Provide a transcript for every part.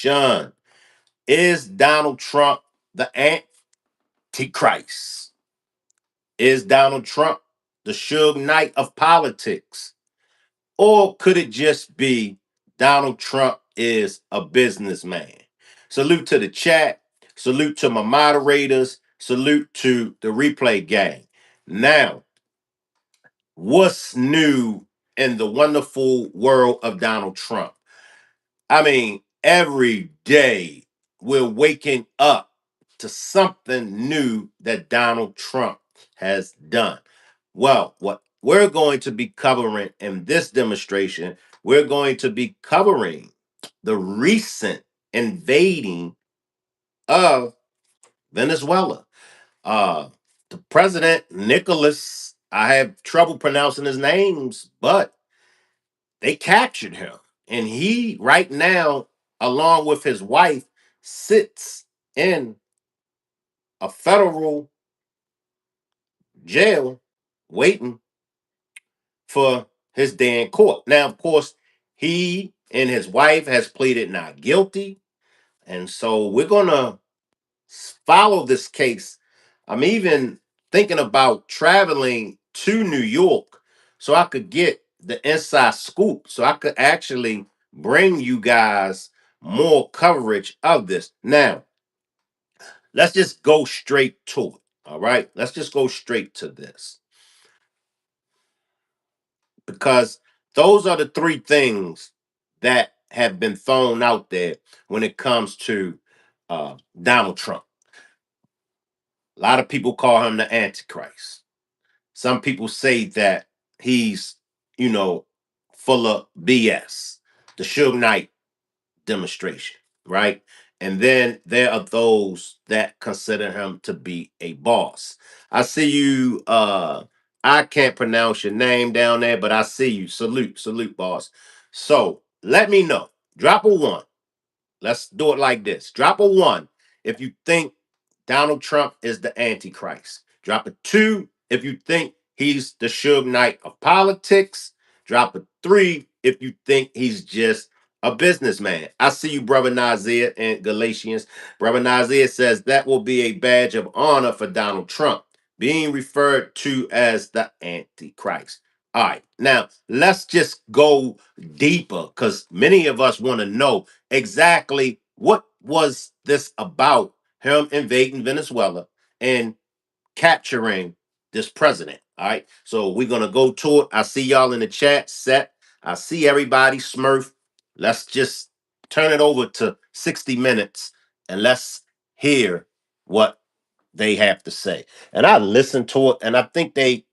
Nation. Is Donald Trump the Antichrist? Is Donald Trump the Suge Knight of politics? Or could it just be Donald Trump is a businessman? Salute to the chat. Salute to my moderators. Salute to the replay gang. Now, what's new in the wonderful world of Donald Trump? I mean, every day we're waking up to something new that Donald Trump has done. Well, what we're going to be covering in this demonstration, we're going to be covering the recent invading of Venezuela. Uh, the president, Nicholas, I have trouble pronouncing his names, but they captured him. And he, right now, along with his wife, sits in a federal jail waiting for his day in court. Now, of course, he and his wife has pleaded not guilty. And so we're going to follow this case. I'm even thinking about traveling to New York so I could get the inside scoop, so I could actually bring you guys more coverage of this. Now, let's just go straight to it. All right, let's just go straight to this because those are the three things that have been thrown out there when it comes to Donald Trump. A lot of people call him the Antichrist. Some people say that he's, you know, full of BS, the Suge Knight demonstration, right? And then there are those that consider him to be a boss. I see you, I can't pronounce your name down there, but I see you. Salute, salute, boss. So let me know. Drop a one. Let's do it like this. Drop a one if you think Donald Trump is the Antichrist. Drop a two if you think he's the Suge Knight of politics. Drop a three if you think he's just a businessman. I see you, Brother Nazir in Galatians. Brother Nazir says that will be a badge of honor for Donald Trump, being referred to as the Antichrist. All right, now let's just go deeper because many of us want to know exactly what was this about him invading Venezuela and capturing this president. All right. So we're gonna go to it. I see y'all in the chat set. I see everybody Smurf. Let's just turn it over to 60 minutes and let's hear what they have to say. And I listened to it and I think they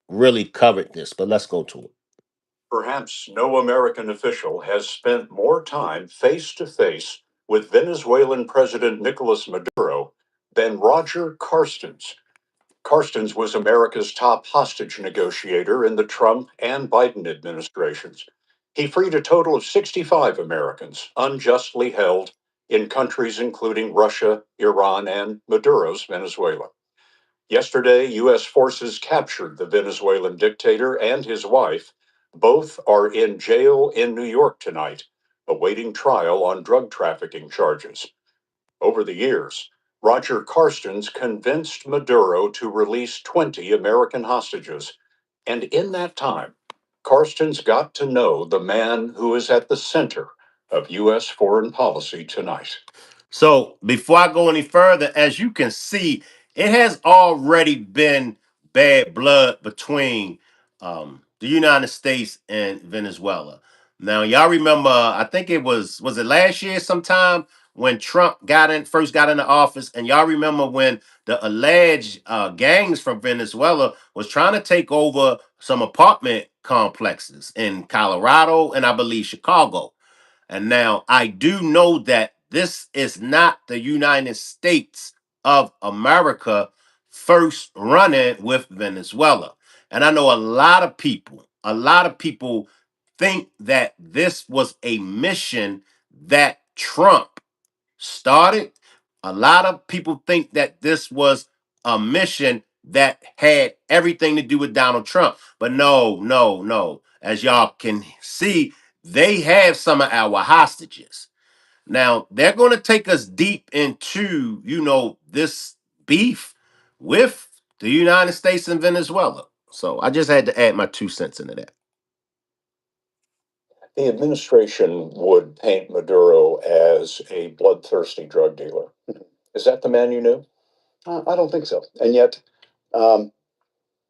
really covered this, but let's go to it. Perhaps no American official has spent more time face to face with Venezuelan President Nicolas Maduro than Roger Carstens. Carstens was America's top hostage negotiator in the Trump and Biden administrations. He freed a total of 65 Americans unjustly held in countries including Russia, Iran, and Maduro's Venezuela. Yesterday, U.S. forces captured the Venezuelan dictator and his wife. Both are in jail in New York tonight, awaiting trial on drug trafficking charges. Over the years, Roger Carstens convinced Maduro to release 20 American hostages. And in that time, Carstens got to know the man who is at the center of U.S. foreign policy tonight. So, before I go any further, as you can see, it has already been bad blood between the United States and Venezuela. Now, y'all remember, I think was it last year sometime when Trump first got into office, and y'all remember when the alleged gangs from Venezuela was trying to take over some apartment complexes in Colorado and I believe Chicago. And now I do know that this is not the United States of America first running with Venezuela. And I know a lot of people think that this was a mission that Trump started. A lot of people think that this was a mission that had everything to do with Donald Trump. But no, no. As y'all can see, they have some of our hostages. Now they're going to take us deep into, this beef with the United States and Venezuela. So I just had to add my 2 cents into that. The administration would paint Maduro as a bloodthirsty drug dealer. Is that the man you knew? I don't think so. And yet, um,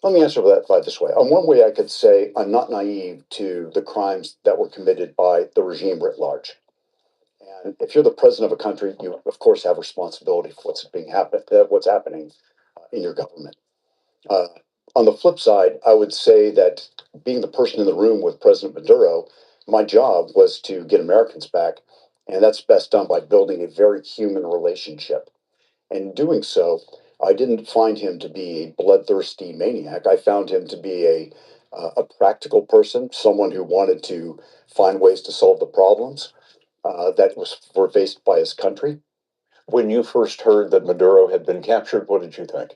let me answer that by this way. On one way, I could say I'm not naive to the crimes that were committed by the regime writ large. And if you're the president of a country, you of course have responsibility for what's happening in your government. Uh, on the flip side, I would say that being the person in the room with President Maduro, my job was to get Americans back, and that's best done by building a very human relationship. And in doing so, I didn't find him to be a bloodthirsty maniac. I found him to be a practical person, someone who wanted to find ways to solve the problems were faced by his country. When you first heard that Maduro had been captured, what did you think?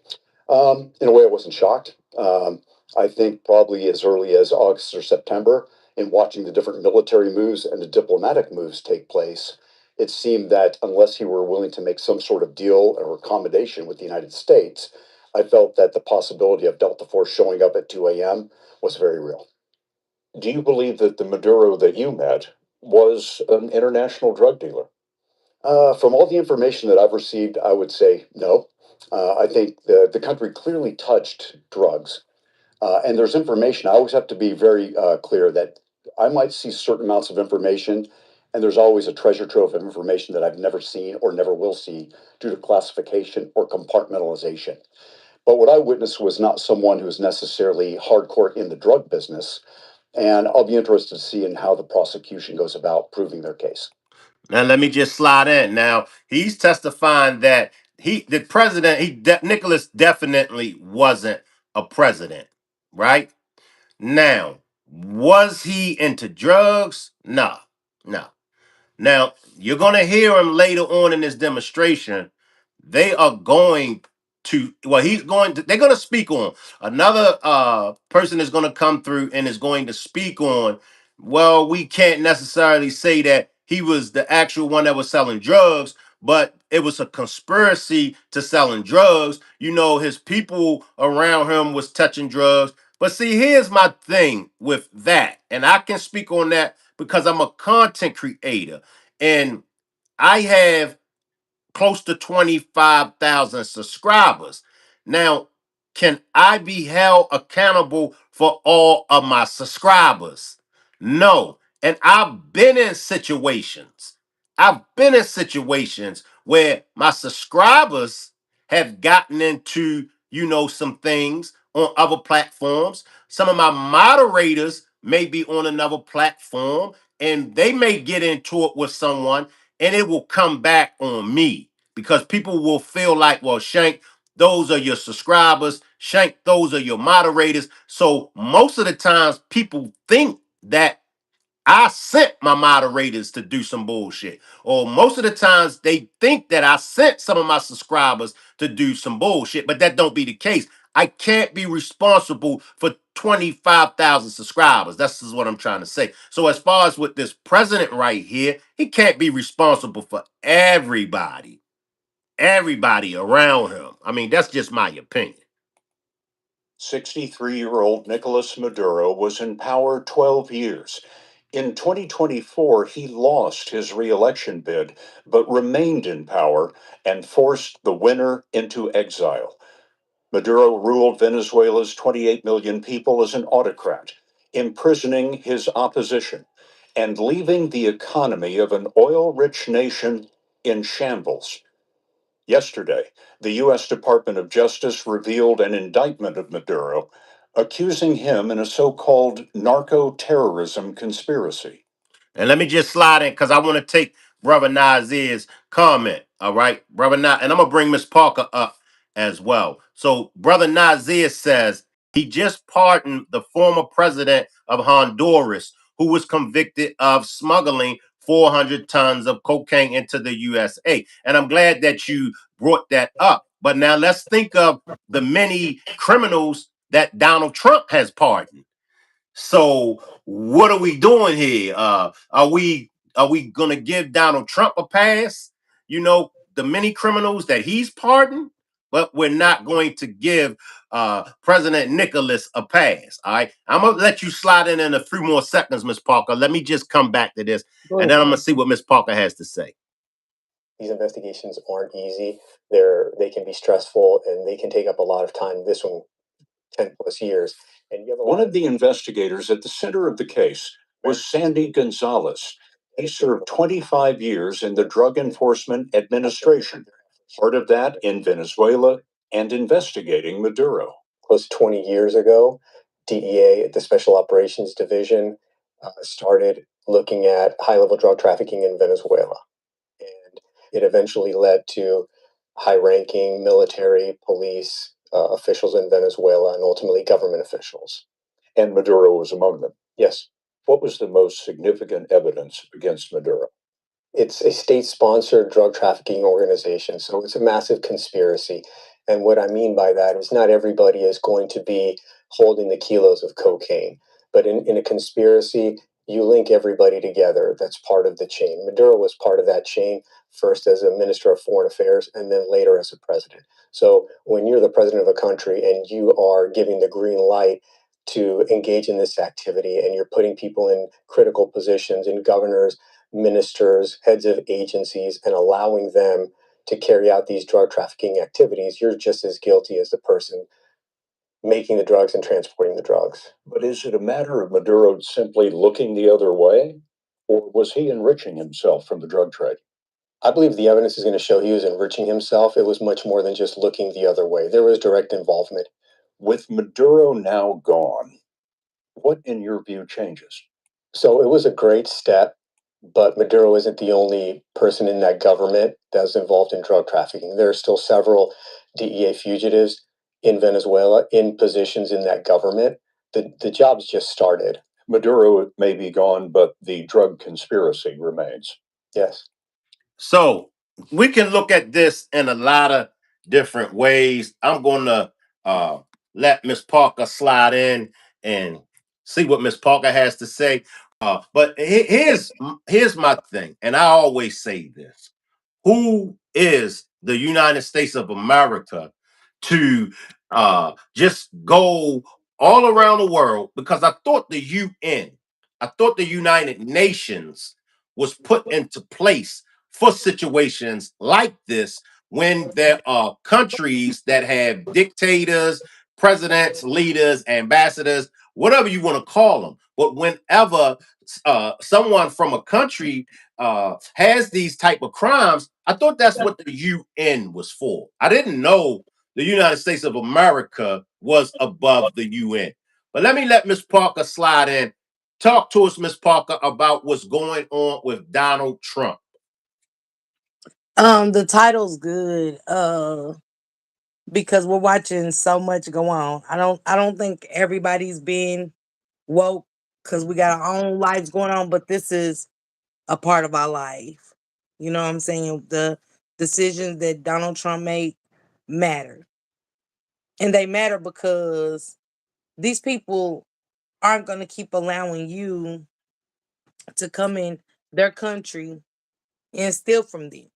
In a way, I wasn't shocked. I think probably as early as August or September, in watching the different military moves and the diplomatic moves take place, it seemed that unless he were willing to make some sort of deal or accommodation with the United States, I felt that the possibility of Delta Force showing up at 2 a.m. was very real. Do you believe that the Maduro that you met was an international drug dealer? From all the information that I've received, I would say no. I think the country clearly touched drugs. And there's information. I always have to be very clear that I might see certain amounts of information, and there's always a treasure trove of information that I've never seen or never will see due to classification or compartmentalization. But what I witnessed was not someone who's necessarily hardcore in the drug business. And I'll be interested to see in how the prosecution goes about proving their case. Now let me just slide in. Now he's testifying that the president, Nicholas definitely wasn't a president, right? Now, was he into drugs? No, no. Now, you're going to hear him later on in this demonstration. They are going they're going to speak on another person is going to come through and is going to speak on, well, we can't necessarily say that he was the actual one that was selling drugs, but it was a conspiracy to selling drugs. His people around him was touching drugs. But see, here's my thing with that, and I can speak on that because I'm a content creator and I have close to 25,000 subscribers. Now, can I be held accountable for all of my subscribers? No. And I've been in situations. Where my subscribers have gotten into, some things on other platforms. Some of my moderators may be on another platform and they may get into it with someone and it will come back on me because people will feel like, well, Shank, those are your subscribers. Shank, those are your moderators. So most of the times people think that I sent my moderators to do some bullshit. Or most of the times they think that I sent some of my subscribers to do some bullshit, but that don't be the case. I can't be responsible for 25,000 subscribers. That's just what I'm trying to say. So as far as with this president right here, he can't be responsible for everybody around him. I mean, that's just my opinion. 63-year-old Nicolas Maduro was in power 12 years. In 2024, he lost his reelection bid, but remained in power and forced the winner into exile. Maduro ruled Venezuela's 28 million people as an autocrat, imprisoning his opposition and leaving the economy of an oil rich nation in shambles. Yesterday, the U.S. Department of Justice revealed an indictment of Maduro, accusing him in a so called narco terrorism conspiracy. And let me just slide in because I want to take Brother Nazir's comment. All right, Brother Nazir, and I'm gonna bring Miss Parker up as well. So, Brother Nazir says he just pardoned the former president of Honduras, who was convicted of smuggling 400 tons of cocaine into the USA. And I'm glad that you brought that up. But now let's think of the many criminals that Donald Trump has pardoned. So what are we doing here? Are we are we going to give Donald Trump a pass? You know, the many criminals that he's pardoned, but we're not going to give President Nicholas a pass. All right, I'm gonna let you slide in a few more seconds, Miss Parker. Let me just come back to this, and then I'm gonna see what Miss Parker has to say. These investigations aren't easy. They can be stressful and they can take up a lot of time. This one 10 plus years. And you have one of the investigators at the center of the case was Sandy Gonzalez. He served 25 years in the Drug Enforcement Administration, part of that in Venezuela and investigating Maduro. Close to 20 years ago, DEA, the Special Operations Division, started looking at high level drug trafficking in Venezuela. And it eventually led to high ranking military, police officials in Venezuela, and ultimately government officials. And Maduro was among them. Yes. What was the most significant evidence against Maduro? It's a state sponsored drug trafficking organization. So it's a massive conspiracy. And what I mean by that is not everybody is going to be holding the kilos of cocaine. But in a conspiracy, you link everybody together that's part of the chain. Maduro was part of that chain, first as a minister of foreign affairs and then later as a president. So when you're the president of a country and you are giving the green light to engage in this activity and you're putting people in critical positions in governors, ministers, heads of agencies, and allowing them to carry out these drug trafficking activities, you're just as guilty as the person making the drugs and transporting the drugs. But is it a matter of Maduro simply looking the other way? Or was he enriching himself from the drug trade? I believe the evidence is going to show he was enriching himself. It was much more than just looking the other way. There was direct involvement. With Maduro now gone, what, in your view, changes? So it was a great step, but Maduro isn't the only person in that government that's involved in drug trafficking. There are still several DEA fugitives in Venezuela in positions in that government. The job's just started. Maduro may be gone, but the drug conspiracy remains. Yes. So we can look at this in a lot of different ways. I'm going to uh, let Miss Parker slide in and see what Miss Parker has to say. But here's my thing, and I always say this: who is the United States of America to just go all around the world? Because I thought the UN, I thought the United Nations was put into place for situations like this when there are countries that have dictators, presidents, leaders, ambassadors, whatever you want to call them. But whenever someone from a country has these type of crimes, I thought that's what the UN was for. I didn't know the United States of America was above the UN. But let Miss Parker slide in. Talk to us, Miss Parker, about what's going on with Donald Trump. The title's good. Because we're watching so much go on. I don't think everybody's being woke because we got our own lives going on, but this is a part of our life. You know what I'm saying? The decisions that Donald Trump made matter. And they matter because these people aren't gonna keep allowing you to come in their country and steal from them.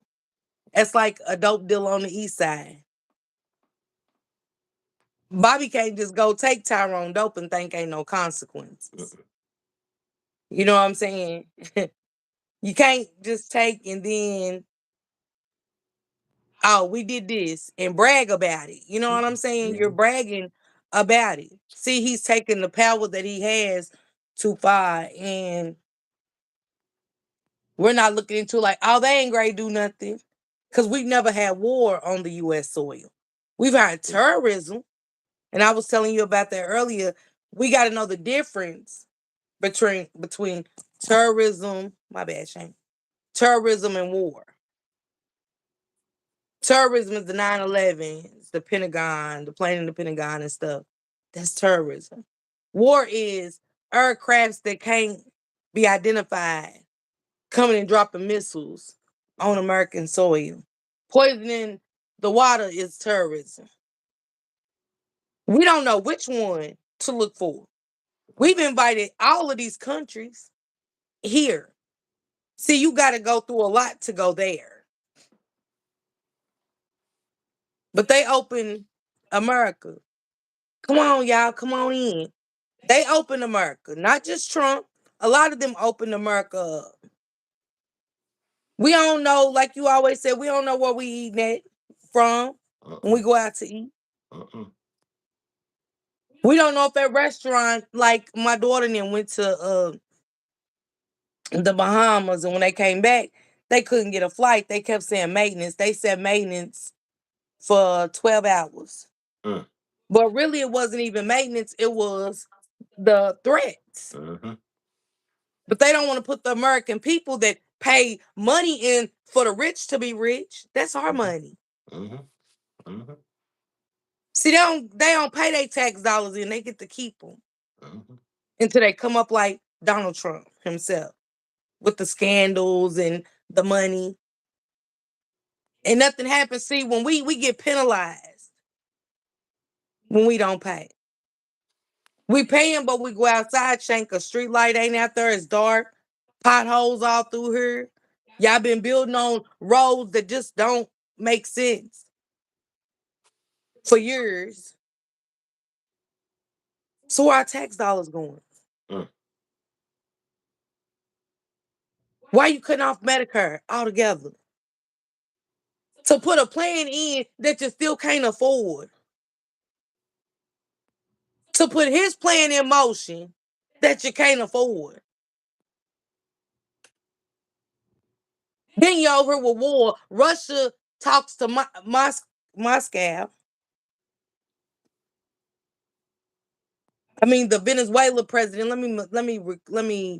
It's like a dope deal on the east side. Bobby can't just go take Tyrone dope and think ain't no consequences. You know what I'm saying? You can't just take and then, oh, we did this and brag about it. You know what I'm saying? You're bragging about it. See, he's taking the power that he has too far, and we're not looking into like, oh, they ain't gonna do nothing. Because we've never had war on the US soil. We've had terrorism. And I was telling you about that earlier. We got to know the difference between terrorism, my bad, Shane. Terrorism and war. Terrorism is the 9/11, it's the Pentagon, the plane in the Pentagon and stuff. That's terrorism. War is aircrafts that can't be identified coming and dropping missiles on American soil. Poisoning the water is terrorism. We don't know which one to look for. We've invited all of these countries here. See, you got to go through a lot to go there. But they open America. Come on, y'all. Come on in. They open America, not just Trump. A lot of them open America up. We don't know, like you always said, we don't know where we eating at from when we Uh-uh. go out to eat. Uh-uh. We don't know if that restaurant, like my daughter and them went to the Bahamas, and when they came back, they couldn't get a flight. They kept saying maintenance. They said maintenance for 12 hours. Mm. But really, it wasn't even maintenance, it was the threats. Mm-hmm. But they don't want to put the American people that pay money in for the rich to be rich. That's our Mm-hmm. money. Mm-hmm. Mm-hmm. See, they don't pay their tax dollars in. They get to keep them Mm-hmm. until they come up like Donald Trump himself with the scandals and the money, and nothing happens. See, when we get penalized when we don't pay. We paying, but we go outside, shank a street light ain't out there. It's dark, potholes all through here. Y'all been building on roads that just don't make sense for years. So where our tax dollars going? Mm. Why you cutting off Medicare altogether? To put a plan in that you still can't afford. To put his plan in motion that you can't afford. Then you over with war. Russia talks to Moscow. I mean, the Venezuela president. Let me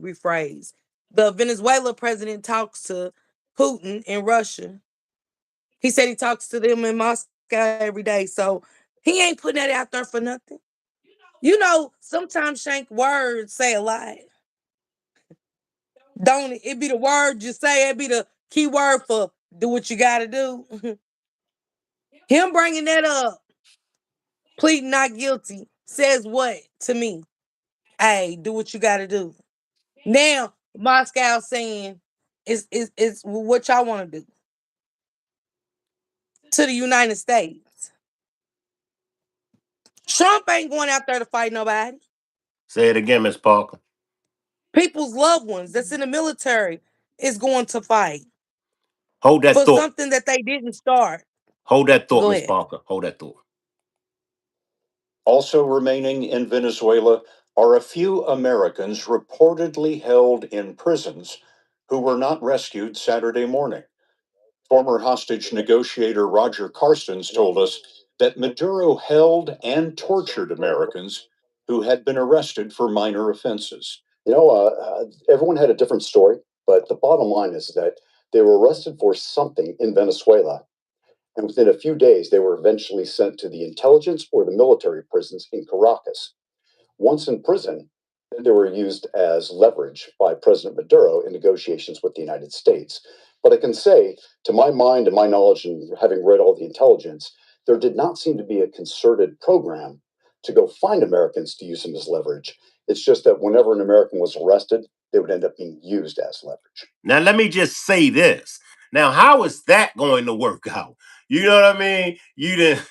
rephrase. The Venezuela president talks to Putin in Russia. He said he talks to them in Moscow every day. So he ain't putting that out there for nothing. You know, sometimes Shank words say a lot. Don't it? It be the word you say. It be the key word for do what you got to do. Him bringing that up, pleading not guilty, says what to me? Hey, do what you got to do. Now Moscow saying is what y'all want to do to the United States. Trump ain't going out there to fight nobody. Say it again, Miss Parker. People's loved ones that's in the military is going to fight Hold that for thought. something that they didn't start. Hold that thought, Go Miss ahead. Parker. Hold that thought. Also remaining in Venezuela are a few Americans reportedly held in prisons who were not rescued Saturday morning. Former hostage negotiator Roger Carstens told us that Maduro held and tortured Americans who had been arrested for minor offenses. Everyone had a different story, but the bottom line is that they were arrested for something in Venezuela, and within a few days, they were eventually sent to the intelligence or the military prisons in Caracas. Once in prison, they were used as leverage by President Maduro in negotiations with the United States. But I can say, to my mind and my knowledge, and having read all the intelligence, there did not seem to be a concerted program to go find Americans to use them as leverage. It's just that whenever an American was arrested, they would end up being used as leverage. Now, let me just say this. Now, how is that going to work out? You know what I mean? You didn't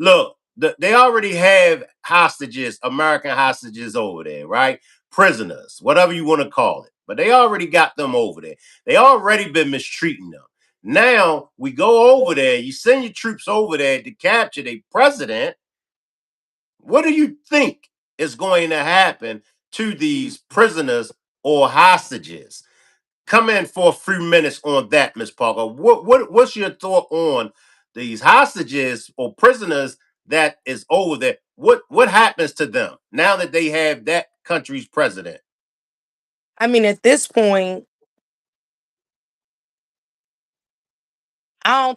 look, they already have hostages, American hostages over there, right? Prisoners, whatever you want to call it. But they already got them over there. They already been mistreating them. Now we go over there, you send your troops over there to capture the president. What do you think is going to happen to these prisoners or hostages? Come in for a few minutes on that, Miss Parker. What's your thought on these hostages or prisoners that is over there? What happens to them now that they have that country's president? I mean, at this point, I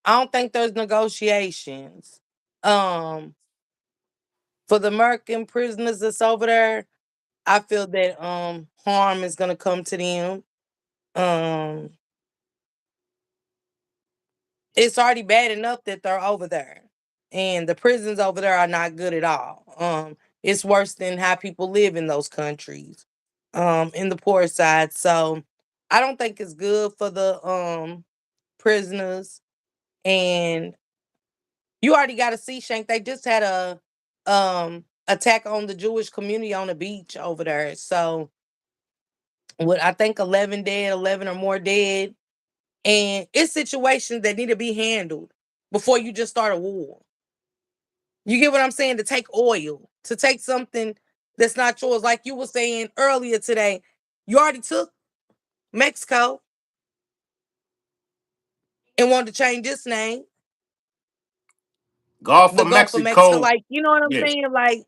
don't think there's negotiations. Um, for the American prisoners that's over there, I feel that harm is gonna come to them. Um, it's already bad enough that they're over there. And the prisons over there are not good at all. It's worse than how people live in those countries. in the poor side. So I don't think it's good for the prisoners. And you already got to see, Shank. They just had a attack on the Jewish community on the beach over there. So with I think 11 dead, 11 or more dead, and it's situations that need to be handled before you just start a war. You get what I'm saying? To take oil, to take something that's not yours, like you were saying earlier today. You already took Mexico and wanted to change its name, Gulf the of Gulf of Mexico. Mexico. Like, you know what I'm Yeah. saying? Like,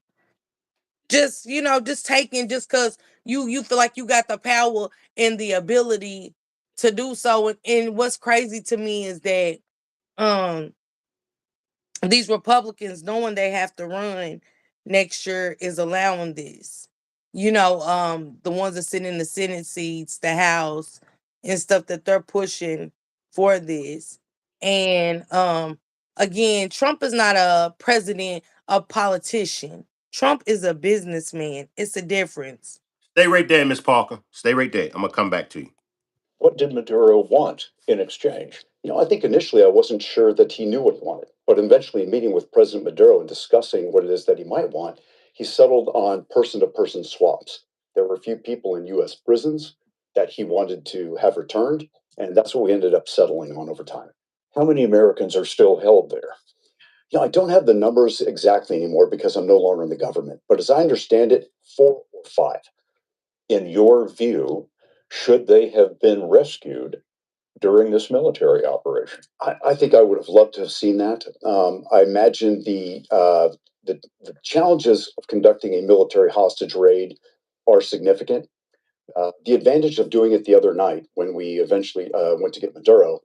just just taking just because you feel like you got the power and the ability to do so. And what's crazy to me is that um these Republicans, knowing they have to run next year, is allowing this. The ones that sit in the Senate seats, the House, and stuff that they're pushing for this. And again, Trump is not a president, a politician. Trump is a businessman. It's a difference. Stay right there, Miss Parker. Stay right there. I'm gonna come back to you. What did Maduro want in exchange? I think initially I wasn't sure that he knew what he wanted, but eventually meeting with President Maduro and discussing what it is that he might want, he settled on person to person swaps. There were a few people in US prisons that he wanted to have returned, and that's what we ended up settling on over time. How many Americans are still held there? I don't have the numbers exactly anymore because I'm no longer in the government, but as I understand it, 4 or 5. In your view, should they have been rescued during this military operation? I think I would have loved to have seen that. I imagine the challenges of conducting a military hostage raid are significant. The advantage of doing it the other night when we eventually went to get Maduro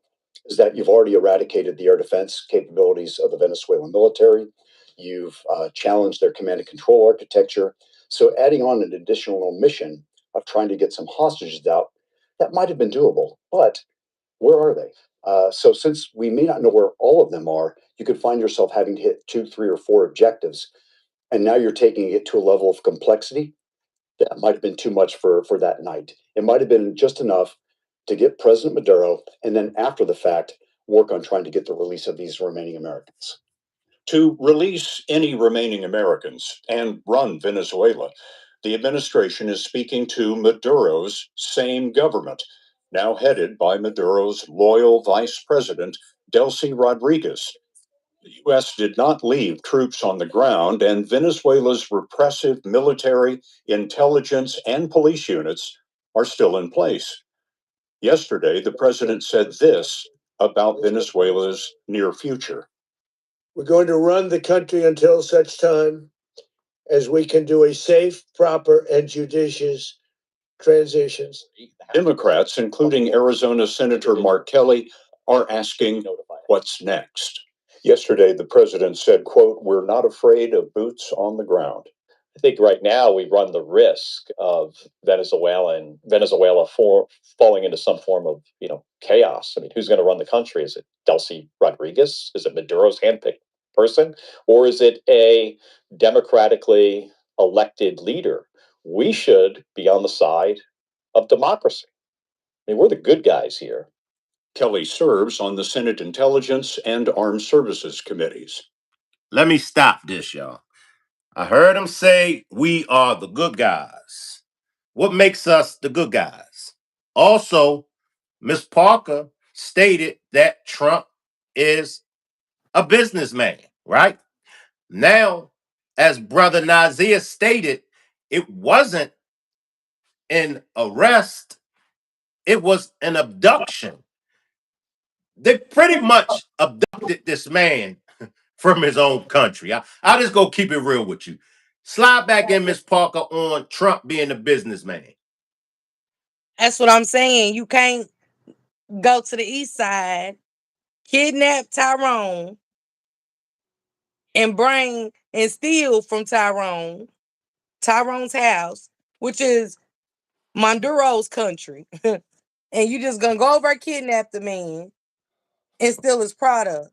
is that you've already eradicated the air defense capabilities of the Venezuelan military. You've challenged their command and control architecture. So, adding on an additional mission of trying to get some hostages out, that might have been doable. But where are they? So, since we may not know where all of them are, you could find yourself having to hit 2, 3, or 4 objectives. And now you're taking it to a level of complexity that might have been too much for that night. It might have been just enough to get President Maduro, and then after the fact, work on trying to get the release of these remaining Americans. To release any remaining Americans and run Venezuela, the administration is speaking to Maduro's same government, now headed by Maduro's loyal vice president, Delcy Rodriguez. The U.S. did not leave troops on the ground, and Venezuela's repressive military, intelligence, and police units are still in place. Yesterday, the president said this about Venezuela's near future. We're going to run the country until such time as we can do a safe, proper, and judicious transitions. Democrats, including Arizona Senator Mark Kelly, are asking what's next. Yesterday, the president said, quote, "We're not afraid of boots on the ground." I think right now we run the risk of Venezuela falling into some form of chaos. I mean, who's going to run the country? Is it Delcy Rodriguez? Is it Maduro's handpicked person, or is it a democratically elected leader? We should be on the side of democracy. I mean, we're the good guys here. Kelly serves on the Senate Intelligence and Armed Services Committees. Let me stop this, y'all. I heard him say we are the good guys. What makes us the good guys? Also, Miss Parker stated that Trump is a businessman, right? Now, as Brother Nazir stated, it wasn't an arrest, it was an abduction. They pretty much abducted this man from his own country. I'll just go keep it real with you. Slide back in, Miss Parker, on Trump being a businessman. That's what I'm saying. You can't go to the east side, kidnap Tyrone, and bring and steal from Tyrone's house, which is Maduro's country. And you just gonna go over and kidnap the man and steal his product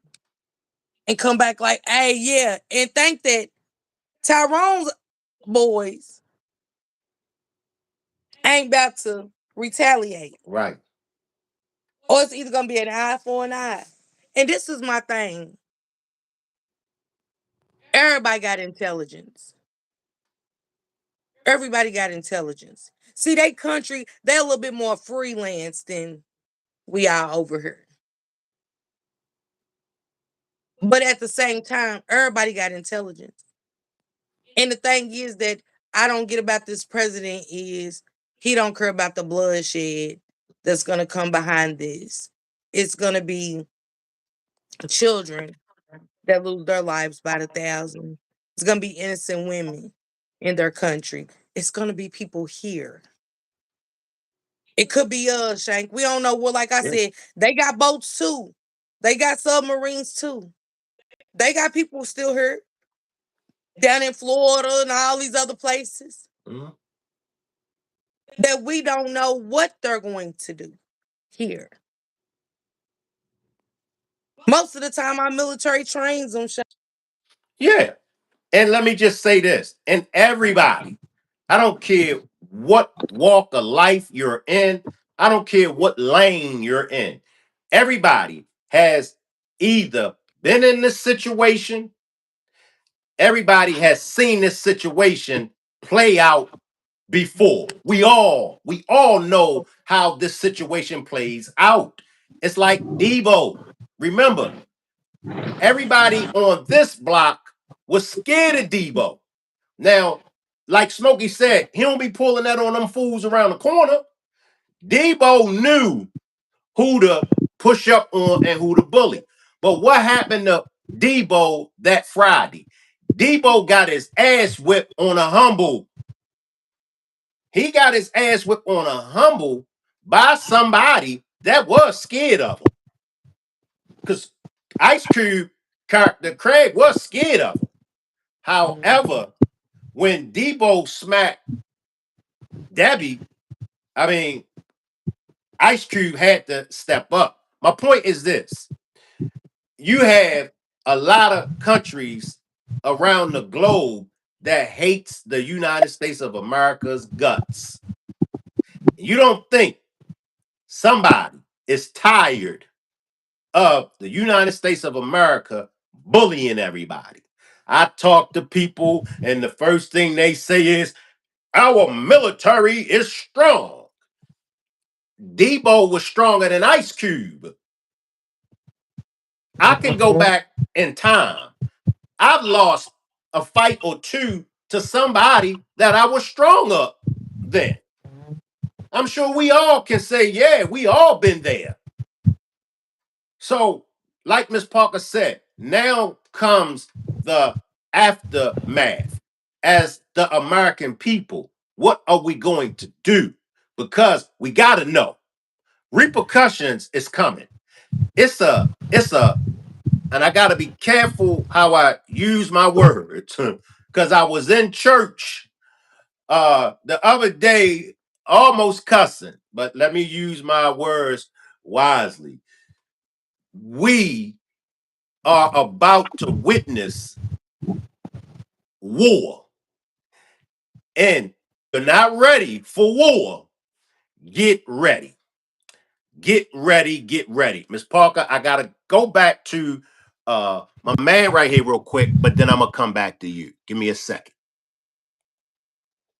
and come back like, hey, yeah, and think that Tyrone's boys ain't about to retaliate. Right. Or it's either gonna be an eye for an eye. And this is my thing. Everybody got intelligence. Everybody got intelligence. See, they country, they're a little bit more freelance than we are over here. But at the same time, everybody got intelligence. And the thing is that I don't get about this president is he don't care about the bloodshed that's gonna come behind this. It's gonna be children that lose their lives by the thousand. It's gonna be innocent women in their country. It's gonna be people here. It could be us, Shank. We don't know what, like I Yeah. said, they got boats too. They got submarines too. They got people still here down in Florida and all these other places Mhm. that we don't know what they're going to do here. Most of the time, our military trains them. Yeah. And let me just say this, and everybody, I don't care what walk of life you're in, I don't care what lane you're in. Everybody has either been in this situation, everybody has seen this situation play out before. We all know how this situation plays out. It's like Debo. Remember, everybody on this block was scared of Debo. Now, like Smokey said, he don't be pulling that on them fools around the corner. Debo knew who to push up on and who to bully. But what happened to Debo that Friday? Debo got his ass whipped on a humble. He got his ass whipped on a humble by somebody that was scared of him. Because Ice Cube, the Craig was scared of him. However, when Debo smacked Debbie, I mean, Ice Cube had to step up. My point is this: you have a lot of countries around the globe that hates the United States of America's guts. You don't think somebody is tired of the United States of America bullying everybody? I talk to people, and the first thing they say is, our military is strong. Debo was stronger than Ice Cube. I can go back in time. I've lost a fight or two to somebody that I was stronger than. I'm sure we all can say, yeah, we all been there. So, like Miss Parker said, now comes the aftermath. As the American people, what are we going to do? Because we got to know repercussions is coming. It's a and I got to be careful how I use my words because I was in church the other day almost cussing, but let me use my words wisely. We are about to witness war, and you're not ready for war. Get ready. Get ready, get ready. Miss Parker, I gotta go back to my man right here real quick, but then I'm gonna come back to you. Give me a second.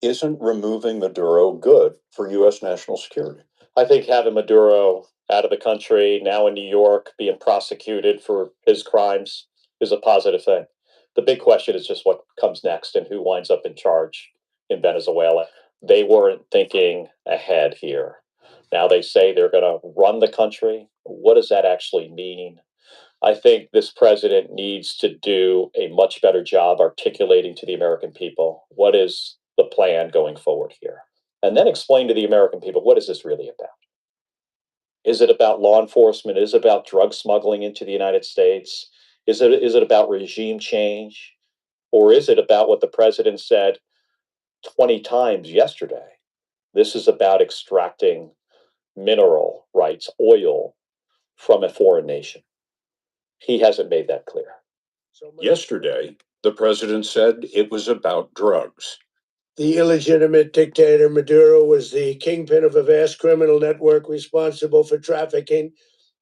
Isn't removing Maduro good for U.S. national security? I think having Maduro out of the country, now in New York, being prosecuted for his crimes is a positive thing. The big question is just what comes next and who winds up in charge in Venezuela. They weren't thinking ahead here. Now they say they're going to run the country. What does that actually mean? I think this president needs to do a much better job articulating to the American people what is the plan going forward here. And then explain to the American people what is this really about? Is it about law enforcement? Is it about drug smuggling into the United States? Is it about regime change? Or is it about what the president said 20 times yesterday? This is about extracting mineral rights, oil from a foreign nation. He hasn't made that clear. Yesterday, the president said it was about drugs. The illegitimate dictator Maduro was the kingpin of a vast criminal network responsible for trafficking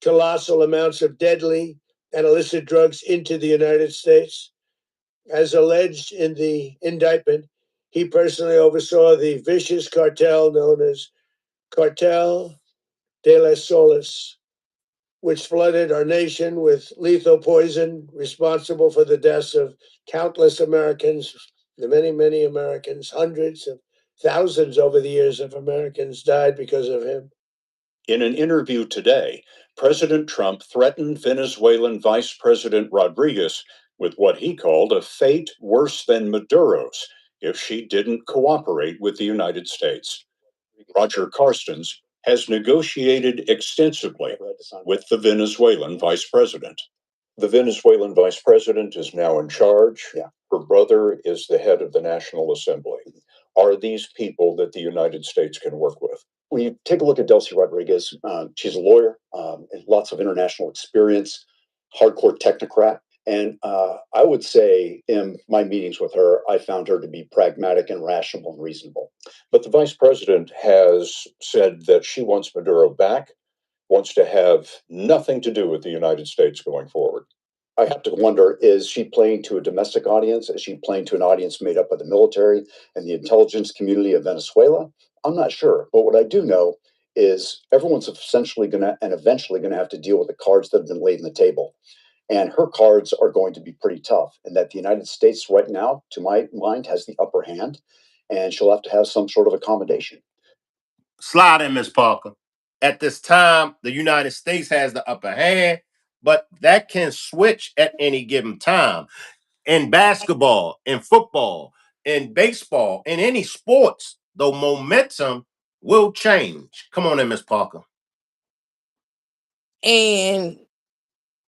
colossal amounts of deadly and illicit drugs into the United States. As alleged in the indictment, he personally oversaw the vicious cartel known as Cartel de las Solis, which flooded our nation with lethal poison, responsible for the deaths of countless Americans, the many, many Americans, hundreds of thousands over the years of Americans died because of him. In an interview today, President Trump threatened Venezuelan Vice President Rodriguez with what he called a fate worse than Maduro's if she didn't cooperate with the United States. Roger Carstens has negotiated extensively with the Venezuelan vice president. The Venezuelan vice president is now in charge. Yeah. Her brother is the head of the National Assembly. Are these people that the United States can work with? When you take a look at Delcy Rodriguez, she's a lawyer, and lots of international experience, hardcore technocrat. And I would say in my meetings with her, I found her to be pragmatic and rational and reasonable. But the vice president has said that she wants Maduro back, wants to have nothing to do with the United States going forward. I have to wonder, is she playing to a domestic audience? Is she playing to an audience made up of the military and the intelligence community of Venezuela? I'm not sure. But what I do know is everyone's essentially going to and eventually going to have to deal with the cards that have been laid on the table. And her cards are going to be pretty tough. And that the United States, right now, to my mind, has the upper hand. And she'll have to have some sort of accommodation. Slide in, Miss Parker. At this time, the United States has the upper hand, but that can switch at any given time. In basketball, in football, in baseball, in any sports, the momentum will change. Come on in, Miss Parker. And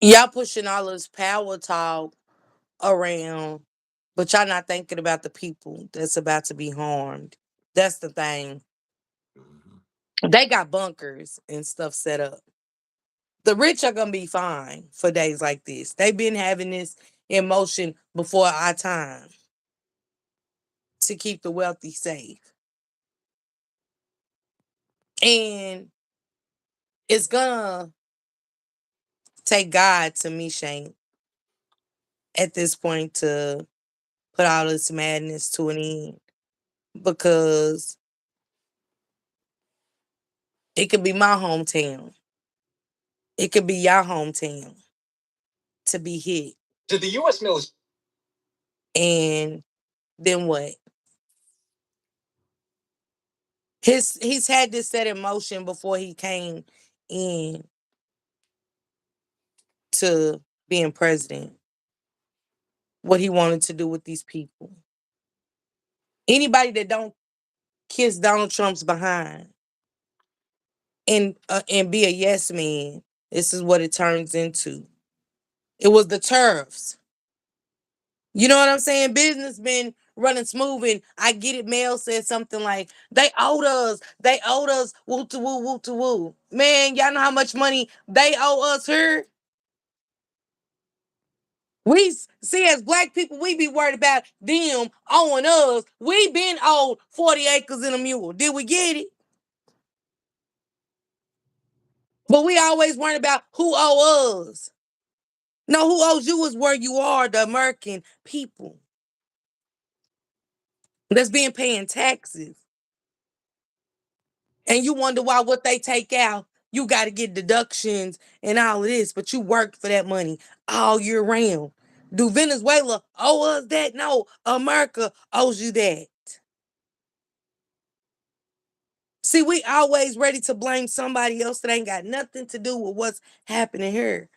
y'all pushing all this power talk around, but y'all not thinking about the people that's about to be harmed. That's the thing. They got bunkers and stuff set up. The rich are gonna be fine for days like this. They've been having this in motion before our time to keep the wealthy safe. And it's gonna take God to me, Shane, at this point to put all this madness to an end. Because it could be my hometown. It could be your hometown to be hit. Did the U.S. military? And then what? He's had this set in motion before he came in to being president. What he wanted to do with these people. Anybody that don't kiss Donald Trump's behind and be a yes man, this is what it turns into. It was the tariffs. You know what I'm saying? Business been running smooth, and I get it. Mel said something like, they owed us, woo to woo, woo to woo. Man, y'all know how much money they owe us here? We see as black people, we be worried about them owing us. We been owed 40 acres and a mule. Did we get it? But we always worried about who owe us. No, who owes you is where you are, the American people. That's being paying taxes. And you wonder why what they take out, you got to get deductions and all of this, but you work for that money all year round. Do Venezuela owe us that? No, America owes you that. See, we always ready to blame somebody else that ain't got nothing to do with what's happening here.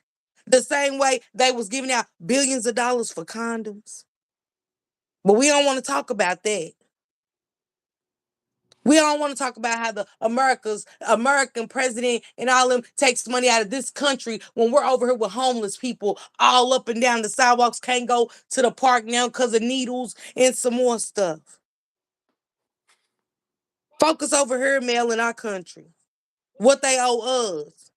The same way they was giving out billions of dollars for condoms. But we don't want to talk about that. We don't want to talk about how the American president and all them takes money out of this country when we're over here with homeless people all up and down the sidewalks, can't go to the park now because of needles and some more stuff. Focus over here, Mel, in our country. What they owe us.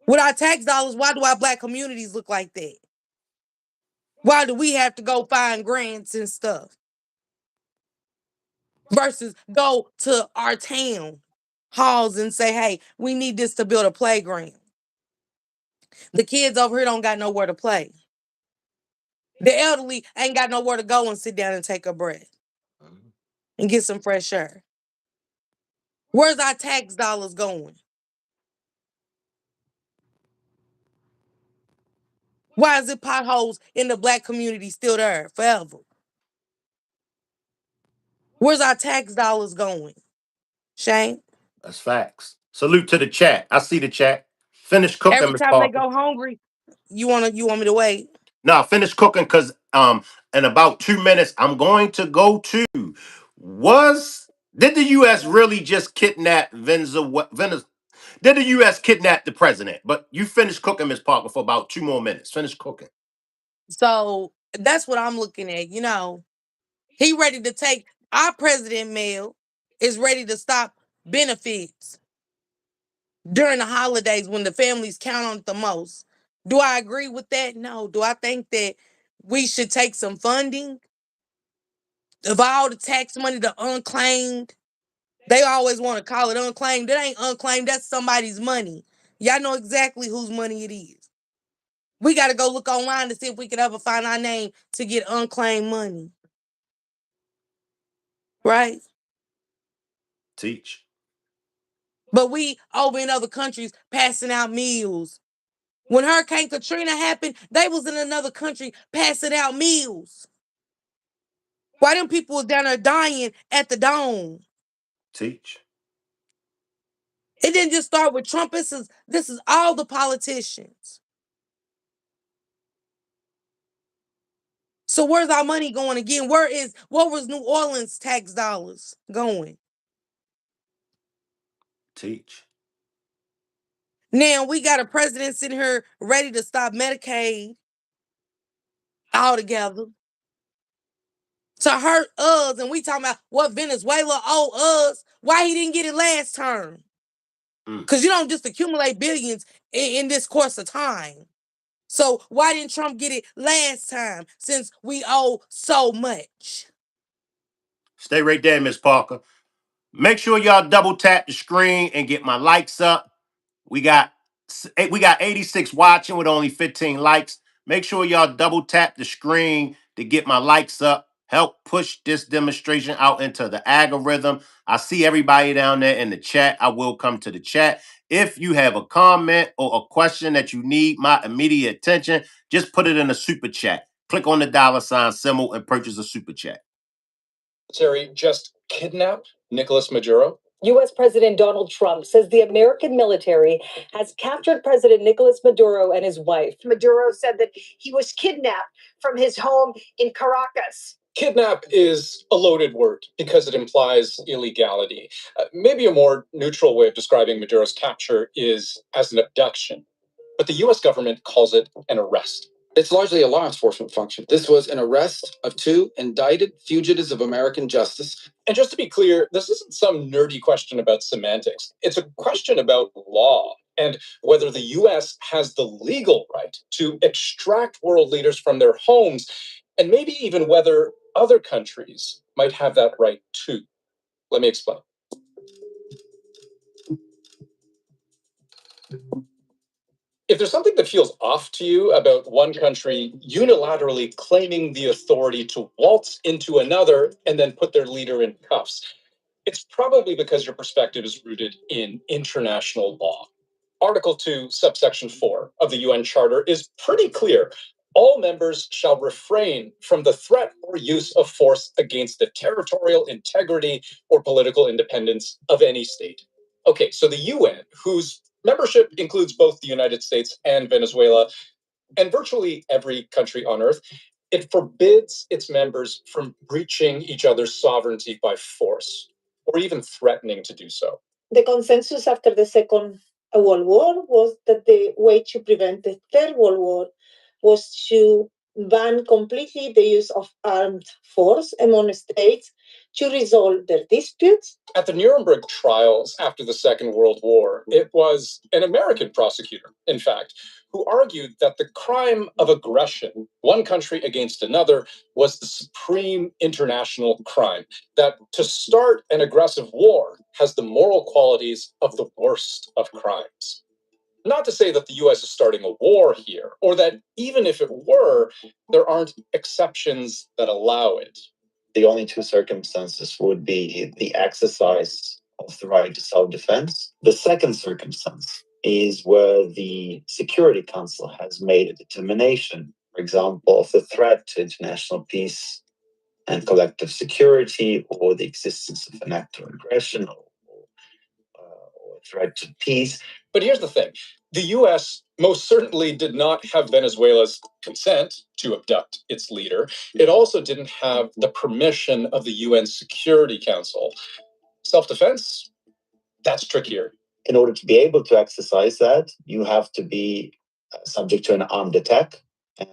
With our tax dollars, why do our black communities look like that? Why do we have to go find grants and stuff? versus go to our town halls and say, hey, we need this to build a playground. The kids over here don't got nowhere to play. The elderly ain't got nowhere to go and sit down and take a breath and get some fresh air. Where's our tax dollars going? Why is it potholes in the black community still there forever? Where's our tax dollars going? Shane? That's facts. Salute to the chat. I see the chat. Finish cooking, Every Miss time they Parker. go hungry, you want me to wait? No, finish cooking because in about 2 minutes I'm going to go to was did the US really just kidnap Venezuela? Did the US kidnap the president? But you finish cooking, Miss Parker, for about 2 more minutes. Finish cooking. So that's what I'm looking at. He ready to take our president mail is ready to stop benefits during the holidays when the families count on it the most. Do I agree with that? No. Do I think that we should take some funding of all the tax money, the unclaimed? They always want to call it unclaimed. That ain't unclaimed. That's somebody's money. Y'all know exactly whose money it is. We got to go look online to see if we could ever find our name to get unclaimed money. Right? Teach. But we over in other countries passing out meals. When Hurricane Katrina happened, they was in another country passing out meals. Why them people was down there dying at the dome? Teach. It didn't just start with Trump. This is all the politicians. So where's our money going again? What was New Orleans tax dollars going? Teach. Now we got a president sitting here ready to stop Medicaid altogether to hurt us, and we talking about what Venezuela owe us. Why he didn't get it last term? Because you don't just accumulate billions in this course of time. So why didn't Trump get it last time since we owe so much? Stay right there, Miss Parker. Make sure y'all double tap the screen and get my likes up. We got 86 watching with only 15 likes. Make sure y'all double tap the screen to get my likes up. Help push this demonstration out into the algorithm. I see everybody down there in the chat. I will come to the chat. If you have a comment or a question that you need my immediate attention, just put it in a super chat. Click on the $ symbol and purchase a super chat. Terry just kidnapped Nicolas Maduro? U.S. President Donald Trump says the American military has captured President Nicolas Maduro and his wife. Maduro said that he was kidnapped from his home in Caracas. Kidnap is a loaded word because it implies illegality. Maybe a more neutral way of describing Maduro's capture is as an abduction. But the US government calls it an arrest. It's largely a law enforcement function. This was an arrest of two indicted fugitives of American justice. And just to be clear, this isn't some nerdy question about semantics. It's a question about law and whether the US has the legal right to extract world leaders from their homes, and maybe even whether other countries might have that right too. Let me explain. If there's something that feels off to you about one country unilaterally claiming the authority to waltz into another and then put their leader in cuffs, it's probably because your perspective is rooted in international law. Article 2, subsection 4 of the UN Charter is pretty clear. All members shall refrain from the threat or use of force against the territorial integrity or political independence of any state. Okay, so the UN, whose membership includes both the United States and Venezuela, and virtually every country on earth, it forbids its members from breaching each other's sovereignty by force or even threatening to do so. The consensus after the Second World War was that the way to prevent the Third World War was to ban completely the use of armed force among states to resolve their disputes. At the Nuremberg trials after the Second World War, it was an American prosecutor, in fact, who argued that the crime of aggression, one country against another, was the supreme international crime. That to start an aggressive war has the moral qualities of the worst of crimes. Not to say that the US is starting a war here, or that even if it were, there aren't exceptions that allow it. The only two circumstances would be the exercise of the right to self defense. The second circumstance is where the Security Council has made a determination, for example, of the threat to international peace and collective security, or the existence of an act of aggression, or threat to peace. But here's the thing: the US most certainly did not have Venezuela's consent to abduct its leader. It also didn't have the permission of the UN Security Council. Self defense? That's trickier. In order to be able to exercise that, you have to be subject to an armed attack, and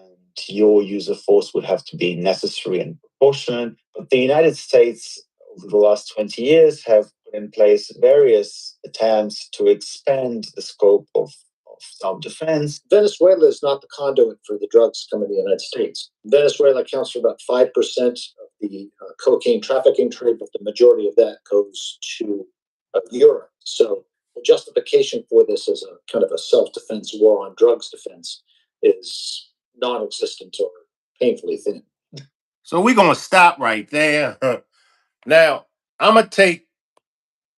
your use of force would have to be necessary and proportionate. But the United States, over the last 20 years, have put in place various attempts to expand the scope of self-defense. Venezuela is not the conduit for the drugs coming to the United States. Venezuela accounts for about 5% of the cocaine trafficking trade, but the majority of that goes to Europe. So the justification for this as a kind of a self-defense war on drugs defense is non-existent or painfully thin. So we're gonna stop right there. Now, I'm gonna take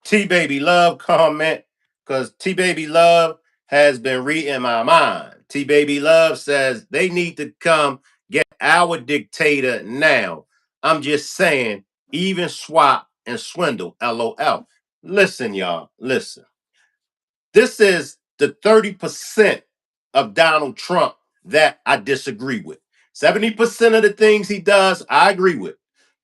T Baby Love comment because T Baby Love has been reading my mind. T Baby Love says they need to come get our dictator now. I'm just saying, even swap and swindle, LOL. Listen, y'all, listen. This is the 30% of Donald Trump that I disagree with. 70% of the things he does, I agree with.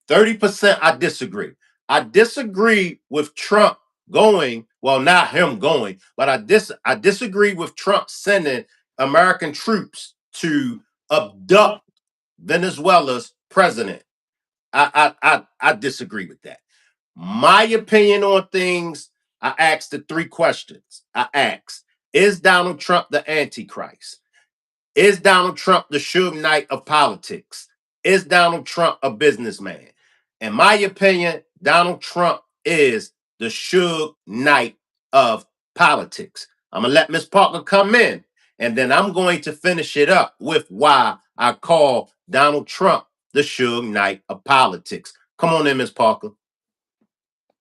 30% I disagree. I disagree with Trump going, well, not him going, but I disagree with Trump sending American troops to abduct Venezuela's president. I disagree with that. My opinion on things, I asked the three questions. I asked, is Donald Trump the Antichrist? Is Donald Trump the Suge Knight of politics? Is Donald Trump a businessman? In my opinion, Donald Trump is the Suge Knight of politics. I'm going to let Miss Parker come in, and then I'm going to finish it up with why I call Donald Trump the Suge Knight of politics. Come on in, Miss Parker.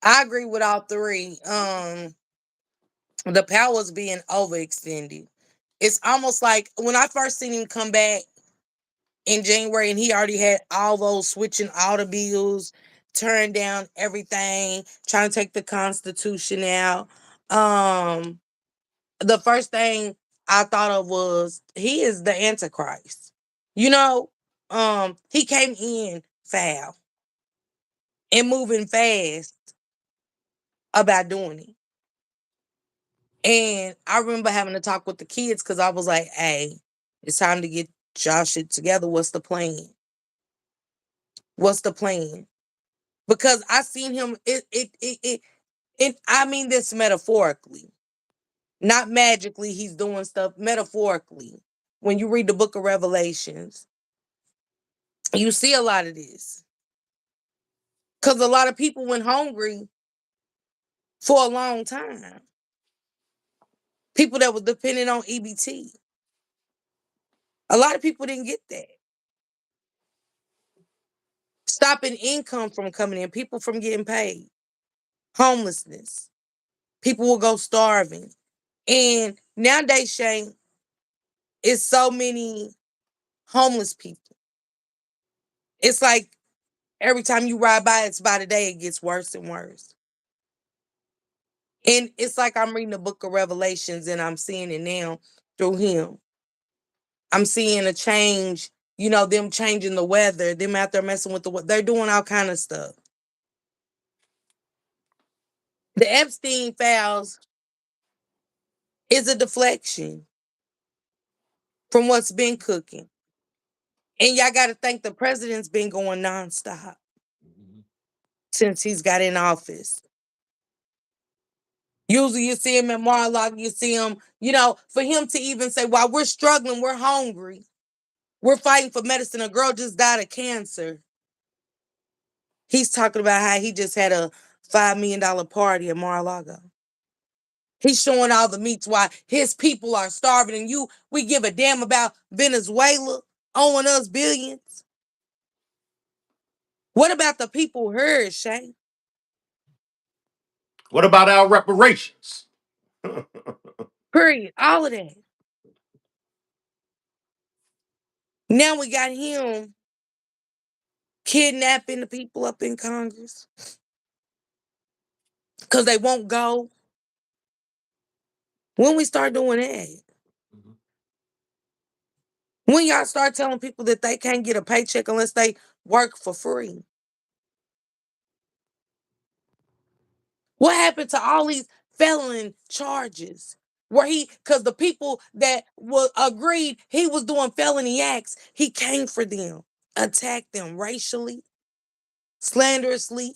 I agree with all three. The power's being overextended. It's almost like when I first seen him come back in January and he already had all those switching all the bills, turned down everything, trying to take the Constitution out. The first thing I thought of was he is the Antichrist. You know, he came in foul and moving fast about doing it. And I remember having to talk with the kids because I was like, hey, it's time to get y'all shit together. What's the plan? What's the plan? Because I seen him, I mean this metaphorically, not magically. He's doing stuff metaphorically. When you read the book of Revelations, you see a lot of this. Because a lot of people went hungry for a long time. People that were dependent on EBT. A lot of people didn't get that. Stopping income from coming in, people from getting paid, homelessness. People will go starving. And nowadays, Shane, it's so many homeless people. It's like every time you ride by, it's by the day, it gets worse and worse. And it's like I'm reading the book of Revelations and I'm seeing it now through him. I'm seeing a change, them changing the weather, them out there messing with the weather. They're doing all kind of stuff. The Epstein files is a deflection from what's been cooking. And y'all got to think the president's been going nonstop since he's got in office. Usually you see him at Mar-a-Lago, you see him, for him to even say, while we're struggling, we're hungry, we're fighting for medicine. A girl just died of cancer. He's talking about how he just had a $5 million party at Mar-a-Lago. He's showing all the meats why his people are starving, and we give a damn about Venezuela owing us billions. What about the people here, Shay? What about our reparations? Period. All of that. Now we got him kidnapping the people up in Congress because they won't go. When we start doing that? When y'all start telling people that they can't get a paycheck unless they work for free? What happened to all these felon charges? Because the people that agreed he was doing felony acts, he came for them, attacked them racially, slanderously,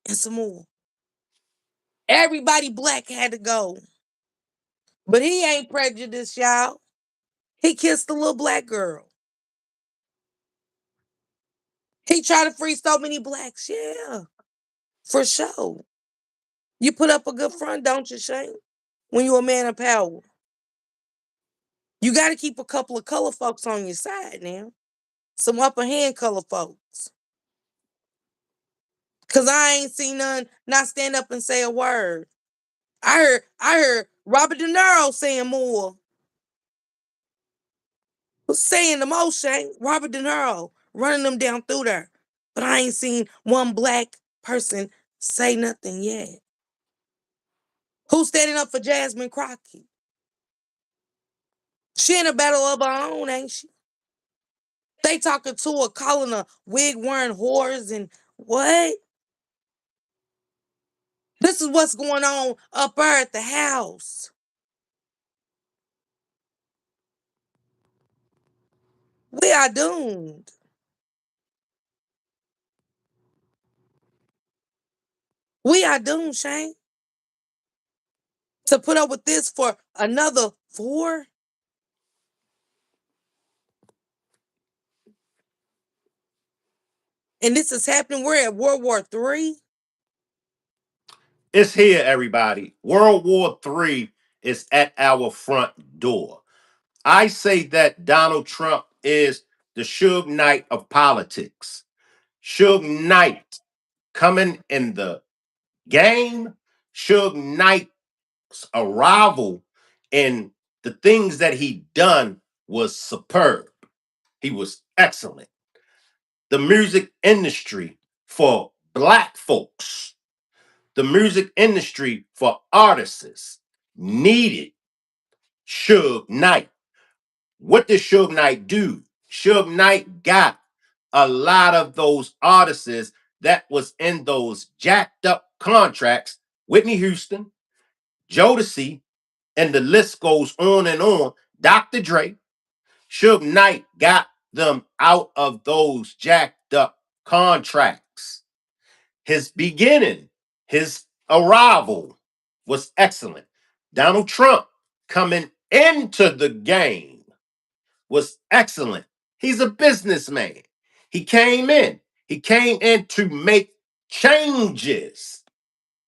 and some more. Everybody black had to go. But he ain't prejudiced, y'all. He kissed a little black girl. He tried to free so many blacks. Yeah, for sure. You put up a good front, don't you, Shane? When you a man of power. You got to keep a couple of color folks on your side now. Some upper hand color folks. Cause I ain't seen none not stand up and say a word. I heard Robert De Niro saying more. Was saying the most, Shane. Robert De Niro running them down through there. But I ain't seen one black person say nothing yet. Who's standing up for Jasmine Crockett? She in a battle of her own, ain't she? They talking to her, calling her wig wearing whores and what? This is what's going on up there at the house. We are doomed. We are doomed, Shane. To put up with this for another 4. And this is happening. We're at World War III. It's here, everybody. World War III is at our front door. I say that Donald Trump is the Suge Knight of politics. Suge Knight coming in the game. Suge Knight's arrival and the things that he done was superb. He was excellent. The music industry for black folks, the music industry for artists needed Suge Knight. What did Suge Knight do? Suge Knight got a lot of those artists that was in those jacked up contracts, Whitney Houston, Jodeci, and the list goes on and on. Dr. Dre, Suge Knight got them out of those jacked up contracts. His beginning, his arrival was excellent. Donald Trump coming into the game was excellent. He's a businessman. He came in. He came in to make changes,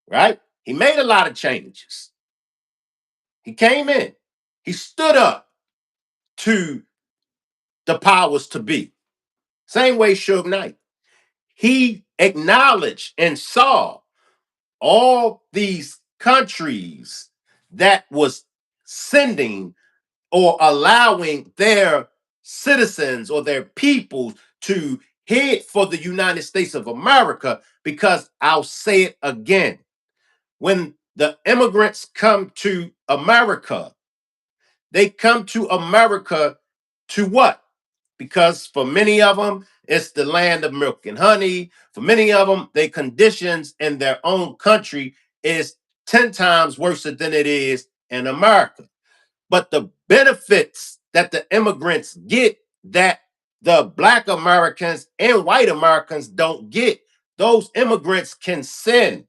right? He made a lot of changes. He came in. He stood up to the powers to be. Same way Suge Knight. He acknowledged and saw all these countries that was sending or allowing their citizens or their people to head for the United States of America, because I'll say it again. When the immigrants come to America, they come to America to what? Because for many of them, it's the land of milk and honey. For many of them, their conditions in their own country is 10 times worse than it is in America. But the benefits that the immigrants get that the black Americans and white Americans don't get, those immigrants can send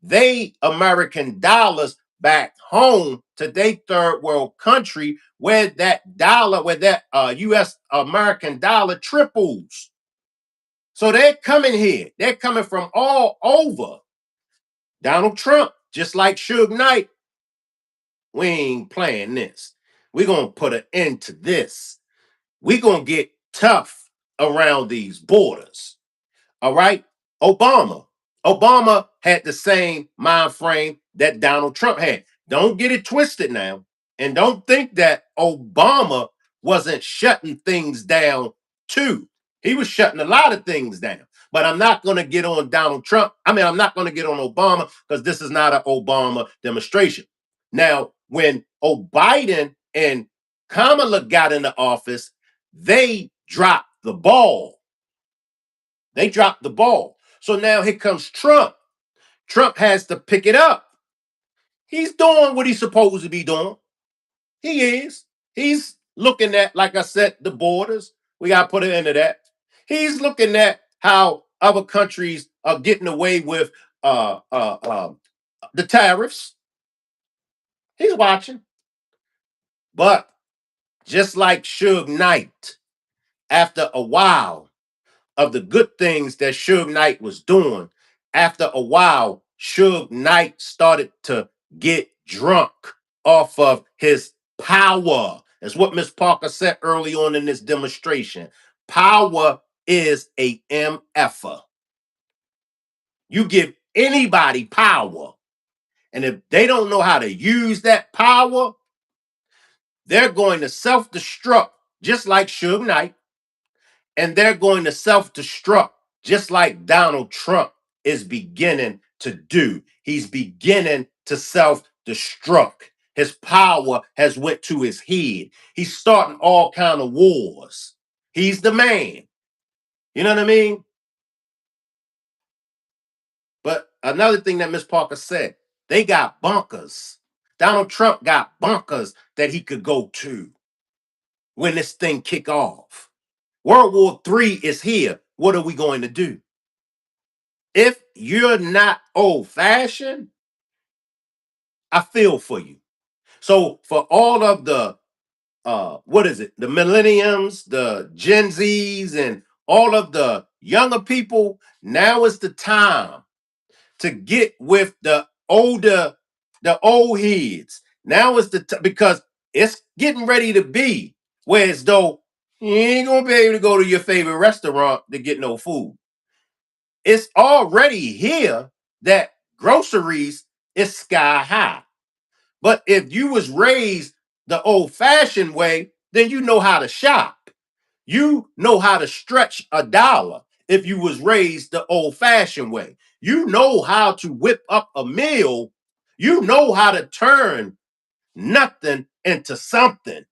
they American dollars back home to their third world country where that dollar, where that US American dollar triples. So they're coming here. They're coming from all over. Donald Trump, just like Suge Knight, we ain't playing this. We're going to put an end to this. We're going to get tough around these borders. All right. Obama. Obama had the same mind frame that Donald Trump had. Don't get it twisted now. And don't think that Obama wasn't shutting things down too. He was shutting a lot of things down. But I'm not going to get on Donald Trump. I'm not going to get on Obama because this is not an Obama demonstration. Now, when Biden and Kamala got into office, they dropped the ball. They dropped the ball. So now here comes Trump. Trump has to pick it up. He's doing what he's supposed to be doing. He is. He's looking at, like I said, the borders. We got to put an end to that. He's looking at how other countries are getting away with the tariffs. He's watching. But just like Suge Knight, after a while of the good things that Suge Knight was doing, after a while, Suge Knight started to get drunk off of his power. That's what Miss Parker said early on in this demonstration. Power is a MFer. You give anybody power, and if they don't know how to use that power, they're going to self-destruct, just like Suge Knight, and they're going to self-destruct, just like Donald Trump is beginning to do. He's beginning to self-destruct. His power has went to his head. He's starting all kind of wars. He's the man. You know what I mean? But another thing that Miss Parker said, they got bunkers. Donald Trump got bunkers that he could go to when this thing kick off. World War III is here. What are we going to do? If you're not old-fashioned, I feel for you. So for all of the what is it? The millenniums, the Gen Zs, and all of the younger people, now is the time to get with the old heads. Now is because it's getting ready to be where as though you ain't gonna be able to go to your favorite restaurant to get no food. It's already here that groceries is sky high. But if you was raised the old-fashioned way, then you know how to shop. You know how to stretch a dollar if you was raised the old-fashioned way. You know how to whip up a meal. You know how to turn nothing into something.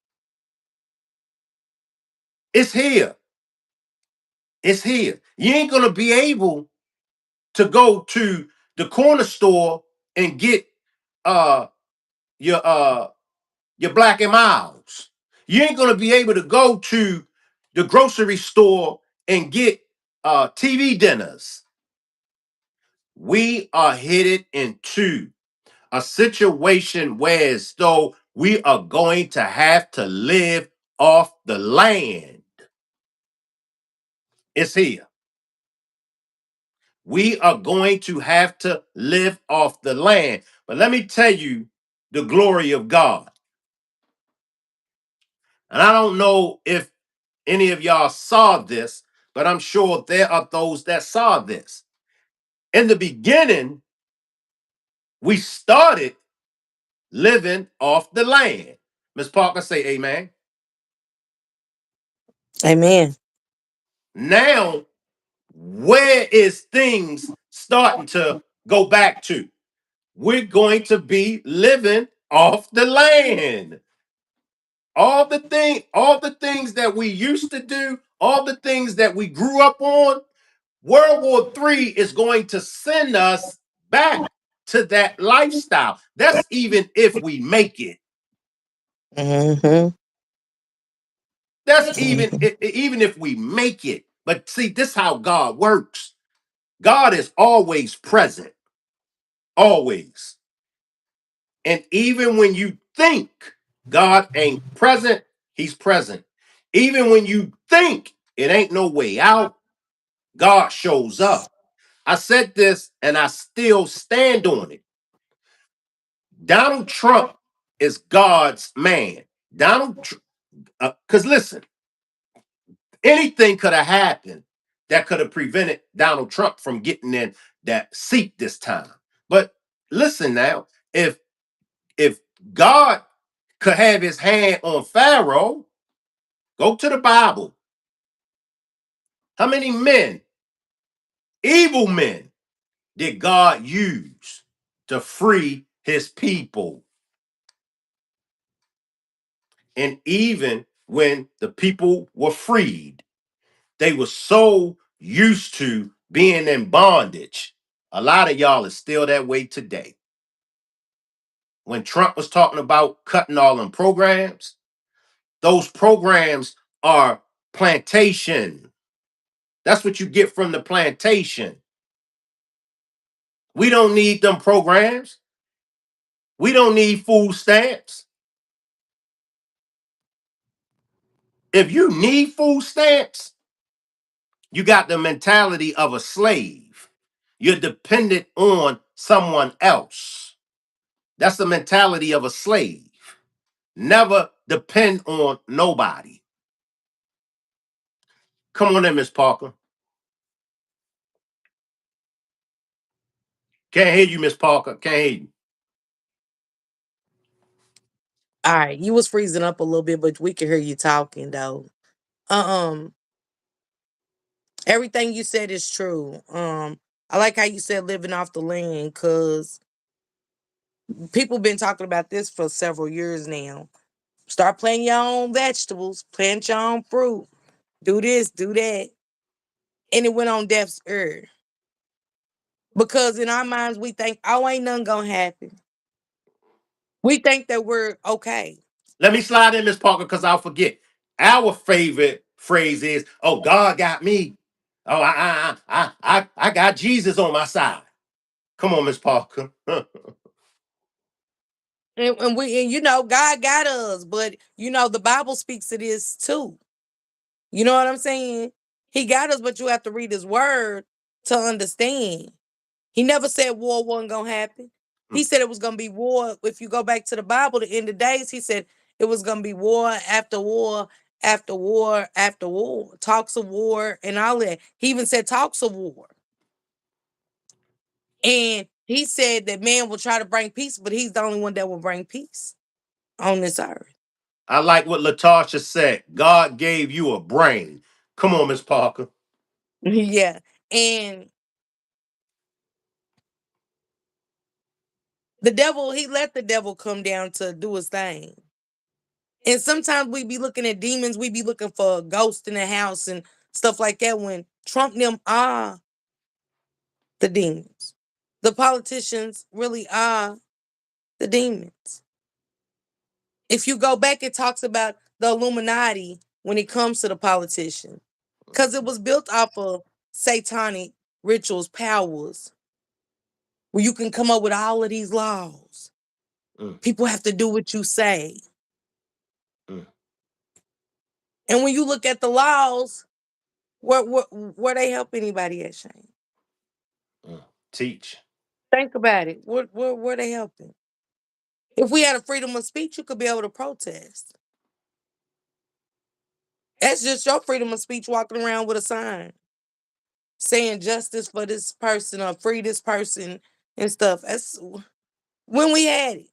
It's here. It's here. You ain't gonna be able to go to the corner store and get uh your your Black and Miles. You ain't gonna be able to go to the grocery store and get TV dinners. We are headed into a situation where as though we are going to have to live off the land. It's here. We are going to have to live off the land. But let me tell you the glory of God. And I don't know if any of y'all saw this, but I'm sure there are those that saw this. In the beginning, we started living off the land. Miss Parker, say amen. Amen. Now, where is things starting to go back to? We're going to be living off the land. All the things that we used to do, all the things that we grew up on, World War III is going to send us back to that lifestyle. That's even if we make it. Mm-hmm. That's Mm-hmm. even if we make it. But see, this is how God works. God is always present. Always. And even when you think God ain't present, he's present. Even when you think it ain't no way out, God shows up. I said this and I still stand on it. Donald Trump is God's man. Because listen, anything could have happened that could have prevented Donald Trump from getting in that seat this time. But listen now, if God could have his hand on Pharaoh, go to the Bible. How many men, evil men, did God use to free his people? And even when the people were freed, they were so used to being in bondage. A lot of y'all is still that way today. When Trump was talking about cutting all them programs, those programs are plantation. That's what you get from the plantation. We don't need them programs. We don't need food stamps. If you need food stamps, you got the mentality of a slave. You're dependent on someone else. That's the mentality of a slave. Never depend on nobody. Come on in, Miss Parker. Can't hear you, Miss Parker. Can't hear you. All right, you was freezing up a little bit, but we can hear you talking though. Um, everything you said is true. I like how you said living off the land, cause people been talking about this for several years now. Start planting your own vegetables, plant your own fruit, do this, do that, and it went on death's ear. Because in our minds, we think, oh, ain't nothing gonna happen. We think that we're okay. Let me slide in, Miss Parker, because I'll forget. Our favorite phrase is, "Oh, God got me. Oh, I got Jesus on my side." Come on, Miss Parker. And you know, God got us, but you know, the Bible speaks to this too. You know what I'm saying? He got us, but you have to read his word to understand. He never said war wasn't gonna happen. He said it was gonna be war. If you go back to the Bible, the end of days, he said it was gonna be war after war after war after war, talks of war and all that. He even said talks of war. And he said that man will try to bring peace, but he's the only one that will bring peace on this earth. I like what Latasha said. God gave you a brain. Come on, Miss Parker. Yeah. And the devil, he let the devil come down to do his thing. And sometimes we be looking at demons, we be looking for a ghost in the house and stuff like that when Trump and them are the demons. The politicians really are the demons. If you go back, it talks about the Illuminati when it comes to the politician. Because it was built off of satanic rituals, powers, where you can come up with all of these laws. Mm, People have to do what you say. mm, And when you look at the laws, where they help anybody at, Shane? mm. Teach. Think about it. Where they helping? If we had a freedom of speech, you could be able to protest. That's just your freedom of speech walking around with a sign saying justice for this person or free this person and stuff. That's when we had it.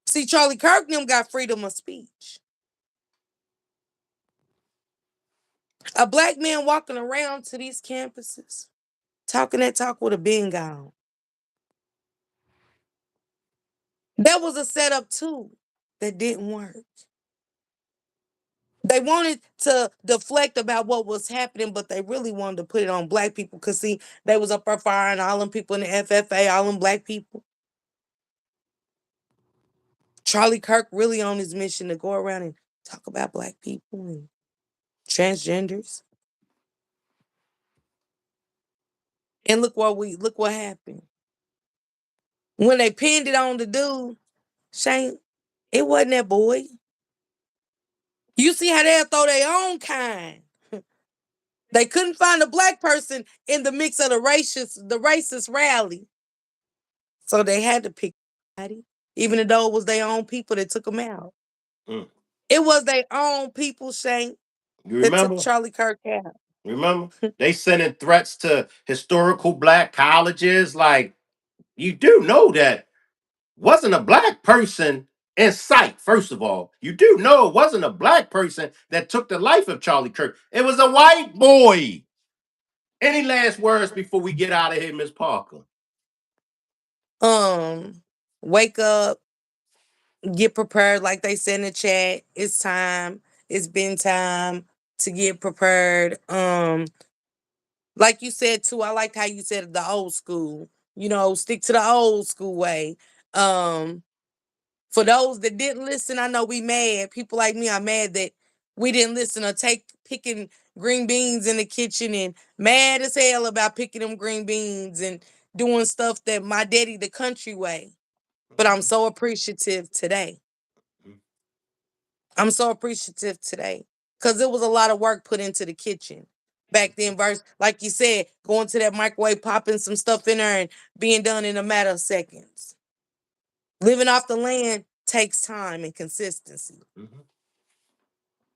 See, Charlie Kirk and them got freedom of speech. A black man walking around to these campuses, talking that talk would have been gone. That was a setup too that didn't work. They wanted to deflect about what was happening, but they really wanted to put it on black people. Cause see, they was up there firing all them people in the FFA, all them black people. Charlie Kirk really on his mission to go around and talk about black people and transgenders. And look what happened. When they pinned it on the dude, Shane, it wasn't that boy. You see how they'll throw their own kind. They couldn't find a black person in the mix of the racist rally. So they had to pick somebody, even though it was their own people that took them out. Mm. It was their own people, Shane, You that took remember? Charlie Kirk out. Remember? They sending threats to historical black colleges. Like, you do know that wasn't a black person in sight, first of all. You do know it wasn't a black person that took the life of Charlie Kirk. It was a white boy. Any last words before we get out of here, Miss Parker? Um, Wake up, get prepared, like they said in the chat. It's time. It's been time to get prepared. Like you said too, I liked how you said the old school. Stick to the old school way. Um, for those that didn't listen, I know we mad. People like me are mad that we didn't listen or take picking green beans in the kitchen and mad as hell about picking them green beans and doing stuff that my daddy the country way. But I'm so appreciative today. I'm so appreciative today because it was a lot of work put into the kitchen back then. Versus, like you said, going to that microwave, popping some stuff in there, and being done in a matter of seconds. Living off the land takes time and consistency, Mm-hmm.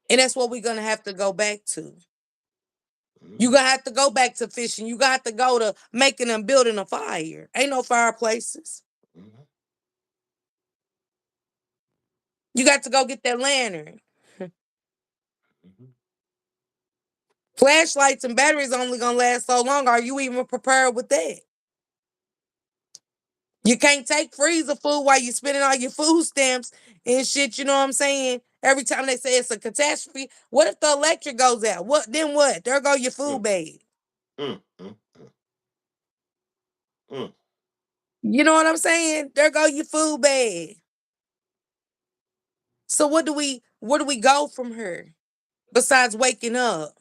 and that's what we're gonna have to go back to. Mm-hmm. You gonna have to go back to fishing. You got to go to making and building a fire. Ain't no fireplaces. Mm-hmm. You got to go get that lantern. Mm-hmm. Flashlights and batteries only gonna last so long. Are you even prepared with that? You can't take freezer food while you're spending all your food stamps and shit. You know what I'm saying? Every time they say it's a catastrophe, what if the electric goes out? What then? What? There go your food bag. Mm-hmm. Mm-hmm. Mm-hmm. You know what I'm saying? There go your food bag. So where do we go from here? Besides waking up,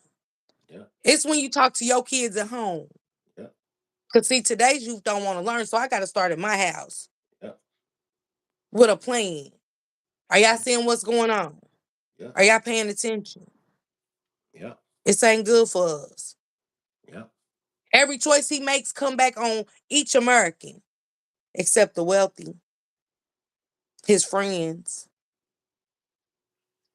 Yeah. it's when you talk to your kids at home. Yeah. Cause see, today's youth don't want to learn, so I got to start at my house Yeah. with a plan. Are y'all seeing what's going on? Yeah. Are y'all paying attention? Yeah. It ain't good for us. Yeah. Every choice he makes come back on each American, except the wealthy, his friends.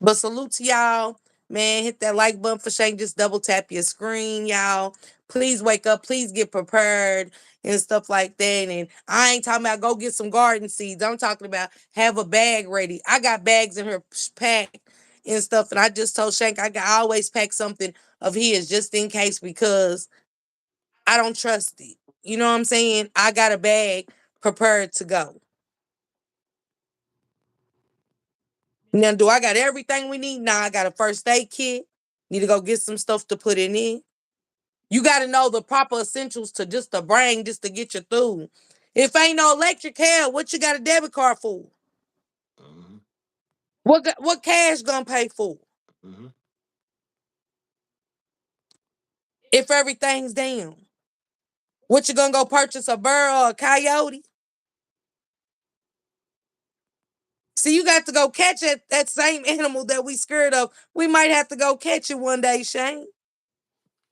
But salute to y'all. Man, hit that like button for Shane. Just double tap your screen, y'all. Please wake up. Please get prepared and stuff like that. And I ain't talking about go get some garden seeds. I'm talking about have a bag ready. I got bags in here packed and stuff. And I just told Shank I always pack something of his just in case because I don't trust it. You know what I'm saying? I got a bag prepared to go. Now, do I got everything we need? Nah, I got a first aid kit. Need to go get some stuff to put in it. You got to know the proper essentials to just the brain just to get you through. If ain't no electric, hell, what you got a debit card for? Mm-hmm. What cash gonna pay for? Mm-hmm. If everything's down, what you gonna go purchase a bird or a coyote? See, you got to go catch that same animal that we scared of. We might have to go catch it one day, Shane.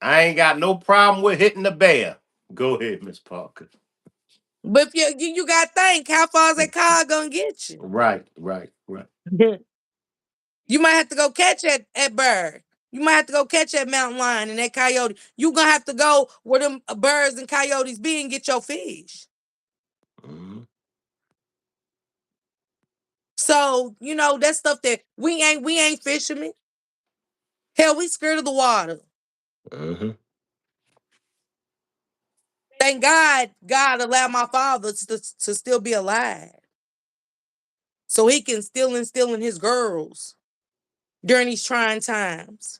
I ain't got no problem with hitting the bear. Go ahead, Miss Parker. But if you got to think, how far is that car gonna get you? Right, right, right. You might have to go catch that bird. You might have to go catch that mountain lion and that coyote. You gonna have to go where them birds and coyotes be and get your fish. Mm-hmm. So that stuff that we ain't fishermen. Hell, we scared of the water. Mm-hmm. Thank God allowed my father to still be alive, so he can still instill in his girls during these trying times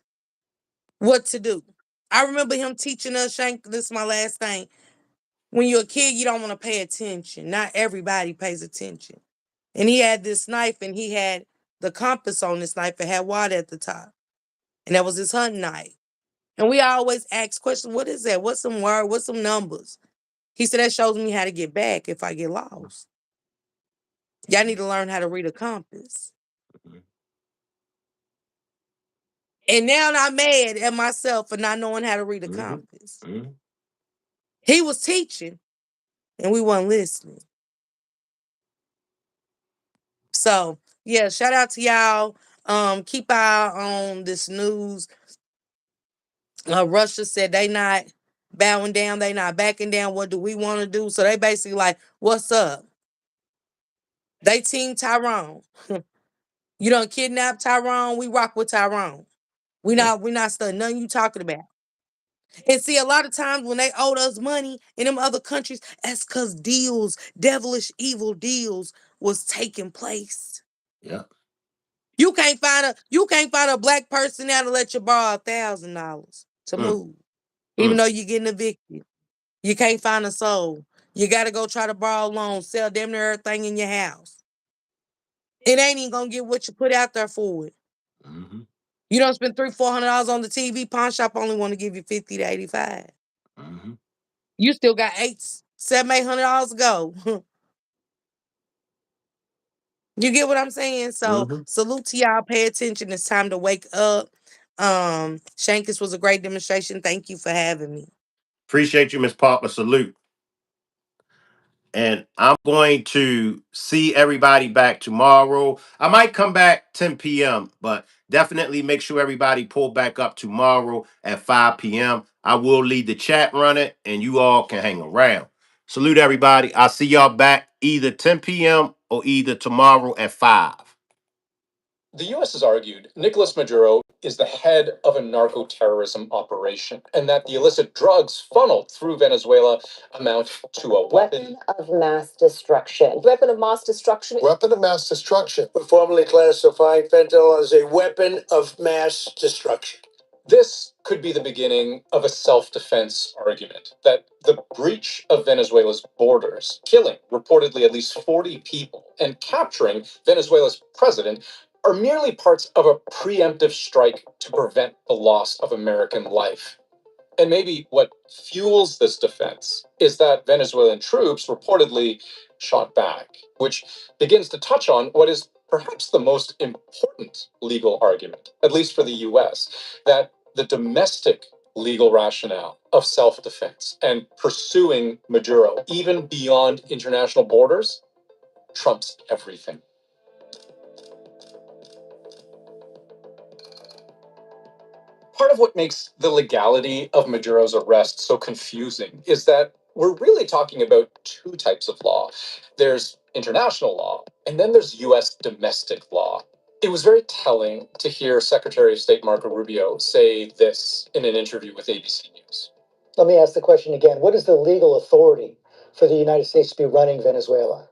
what to do. I remember him teaching us, Shank. This is my last thing. When you're a kid, you don't want to pay attention. Not everybody pays attention. And he had this knife and he had the compass on this knife. It had water at the top. And that was his hunting knife. And we always ask questions, what is that? What's some word? What's some numbers? He said that shows me how to get back if I get lost. Y'all need to learn how to read a compass. Mhm. And now I'm mad at myself for not knowing how to read a Mhm. compass. Mhm. He was teaching and we wasn't listening. So yeah, shout out to y'all. Keep eye on this news. Russia said they not bowing down, they not backing down. What do we want to do? So they basically like, what's up? They team Tyrone. You don't kidnap Tyrone, we rock with Tyrone. Yeah. We not studying nothing you talking about. And see, a lot of times when they owed us money in them other countries, that's because deals, devilish evil deals, was taking place. Yeah. You can't find a black person now to let you borrow $1,000 to Mm. move, even Mm. though you're getting evicted. You can't find a soul. You got to go try to borrow a loan, sell damn near everything in your house. It ain't even gonna get what you put out there for it. Mhm. You don't spend $300-400 on the TV. Pawn shop only want to give you 50 to 85. Mhm. You still got $800 to go. You get what I'm saying? So Mhm. salute to y'all. Pay attention. It's time to wake up. Shankus was a great demonstration. Thank you for having me. Appreciate you, Miss Parker. Salute. And I'm going to see everybody back tomorrow. I might come back 10 p.m., but definitely make sure everybody pull back up tomorrow at 5 p.m. I will lead the chat running and you all can hang around. Salute everybody. I'll see y'all back either 10 p.m. or either tomorrow at 5. The U.S. has argued Nicolas Maduro is the head of a narco terrorism operation and that the illicit drugs funneled through Venezuela amount to a weapon of mass destruction. Weapon of mass destruction? Weapon of mass destruction. We formally classify fentanyl as a weapon of mass destruction. This could be the beginning of a self defense argument that the breach of Venezuela's borders, killing reportedly at least 40 people, and capturing Venezuela's president are merely parts of a preemptive strike to prevent the loss of American life. And maybe what fuels this defense is that Venezuelan troops reportedly shot back, which begins to touch on what is perhaps the most important legal argument, at least for the US, that the domestic legal rationale of self defense and pursuing Maduro, even beyond international borders, trumps everything. Part of what makes the legality of Maduro's arrest so confusing is that we're really talking about two types of law. There's international law, and then there's US domestic law. It was very telling to hear Secretary of State Marco Rubio say this in an interview with ABC News. Let me ask the question again. What is the legal authority for the United States to be running Venezuela?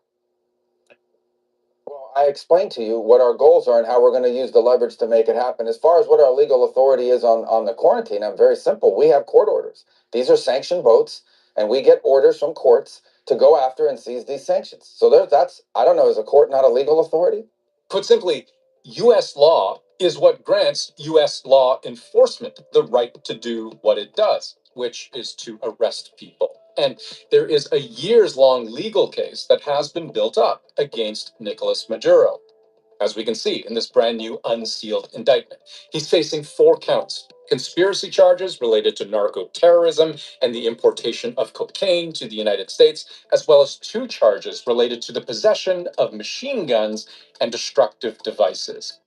Well, I explained to you what our goals are and how we're going to use the leverage to make it happen. As far as what our legal authority is on the quarantine, I'm very simple. We have court orders. These are sanctioned boats, and we get orders from courts to go after and seize these sanctions. So that's, I don't know, is a court not a legal authority? Put simply, U.S. law is what grants U.S. law enforcement the right to do what it does, which is to arrest people. And there is a years long legal case that has been built up against Nicolas Maduro, as we can see in this brand new unsealed indictment. He's facing 4 counts: conspiracy charges related to narco terrorism and the importation of cocaine to the United States, as well as 2 charges related to the possession of machine guns and destructive devices.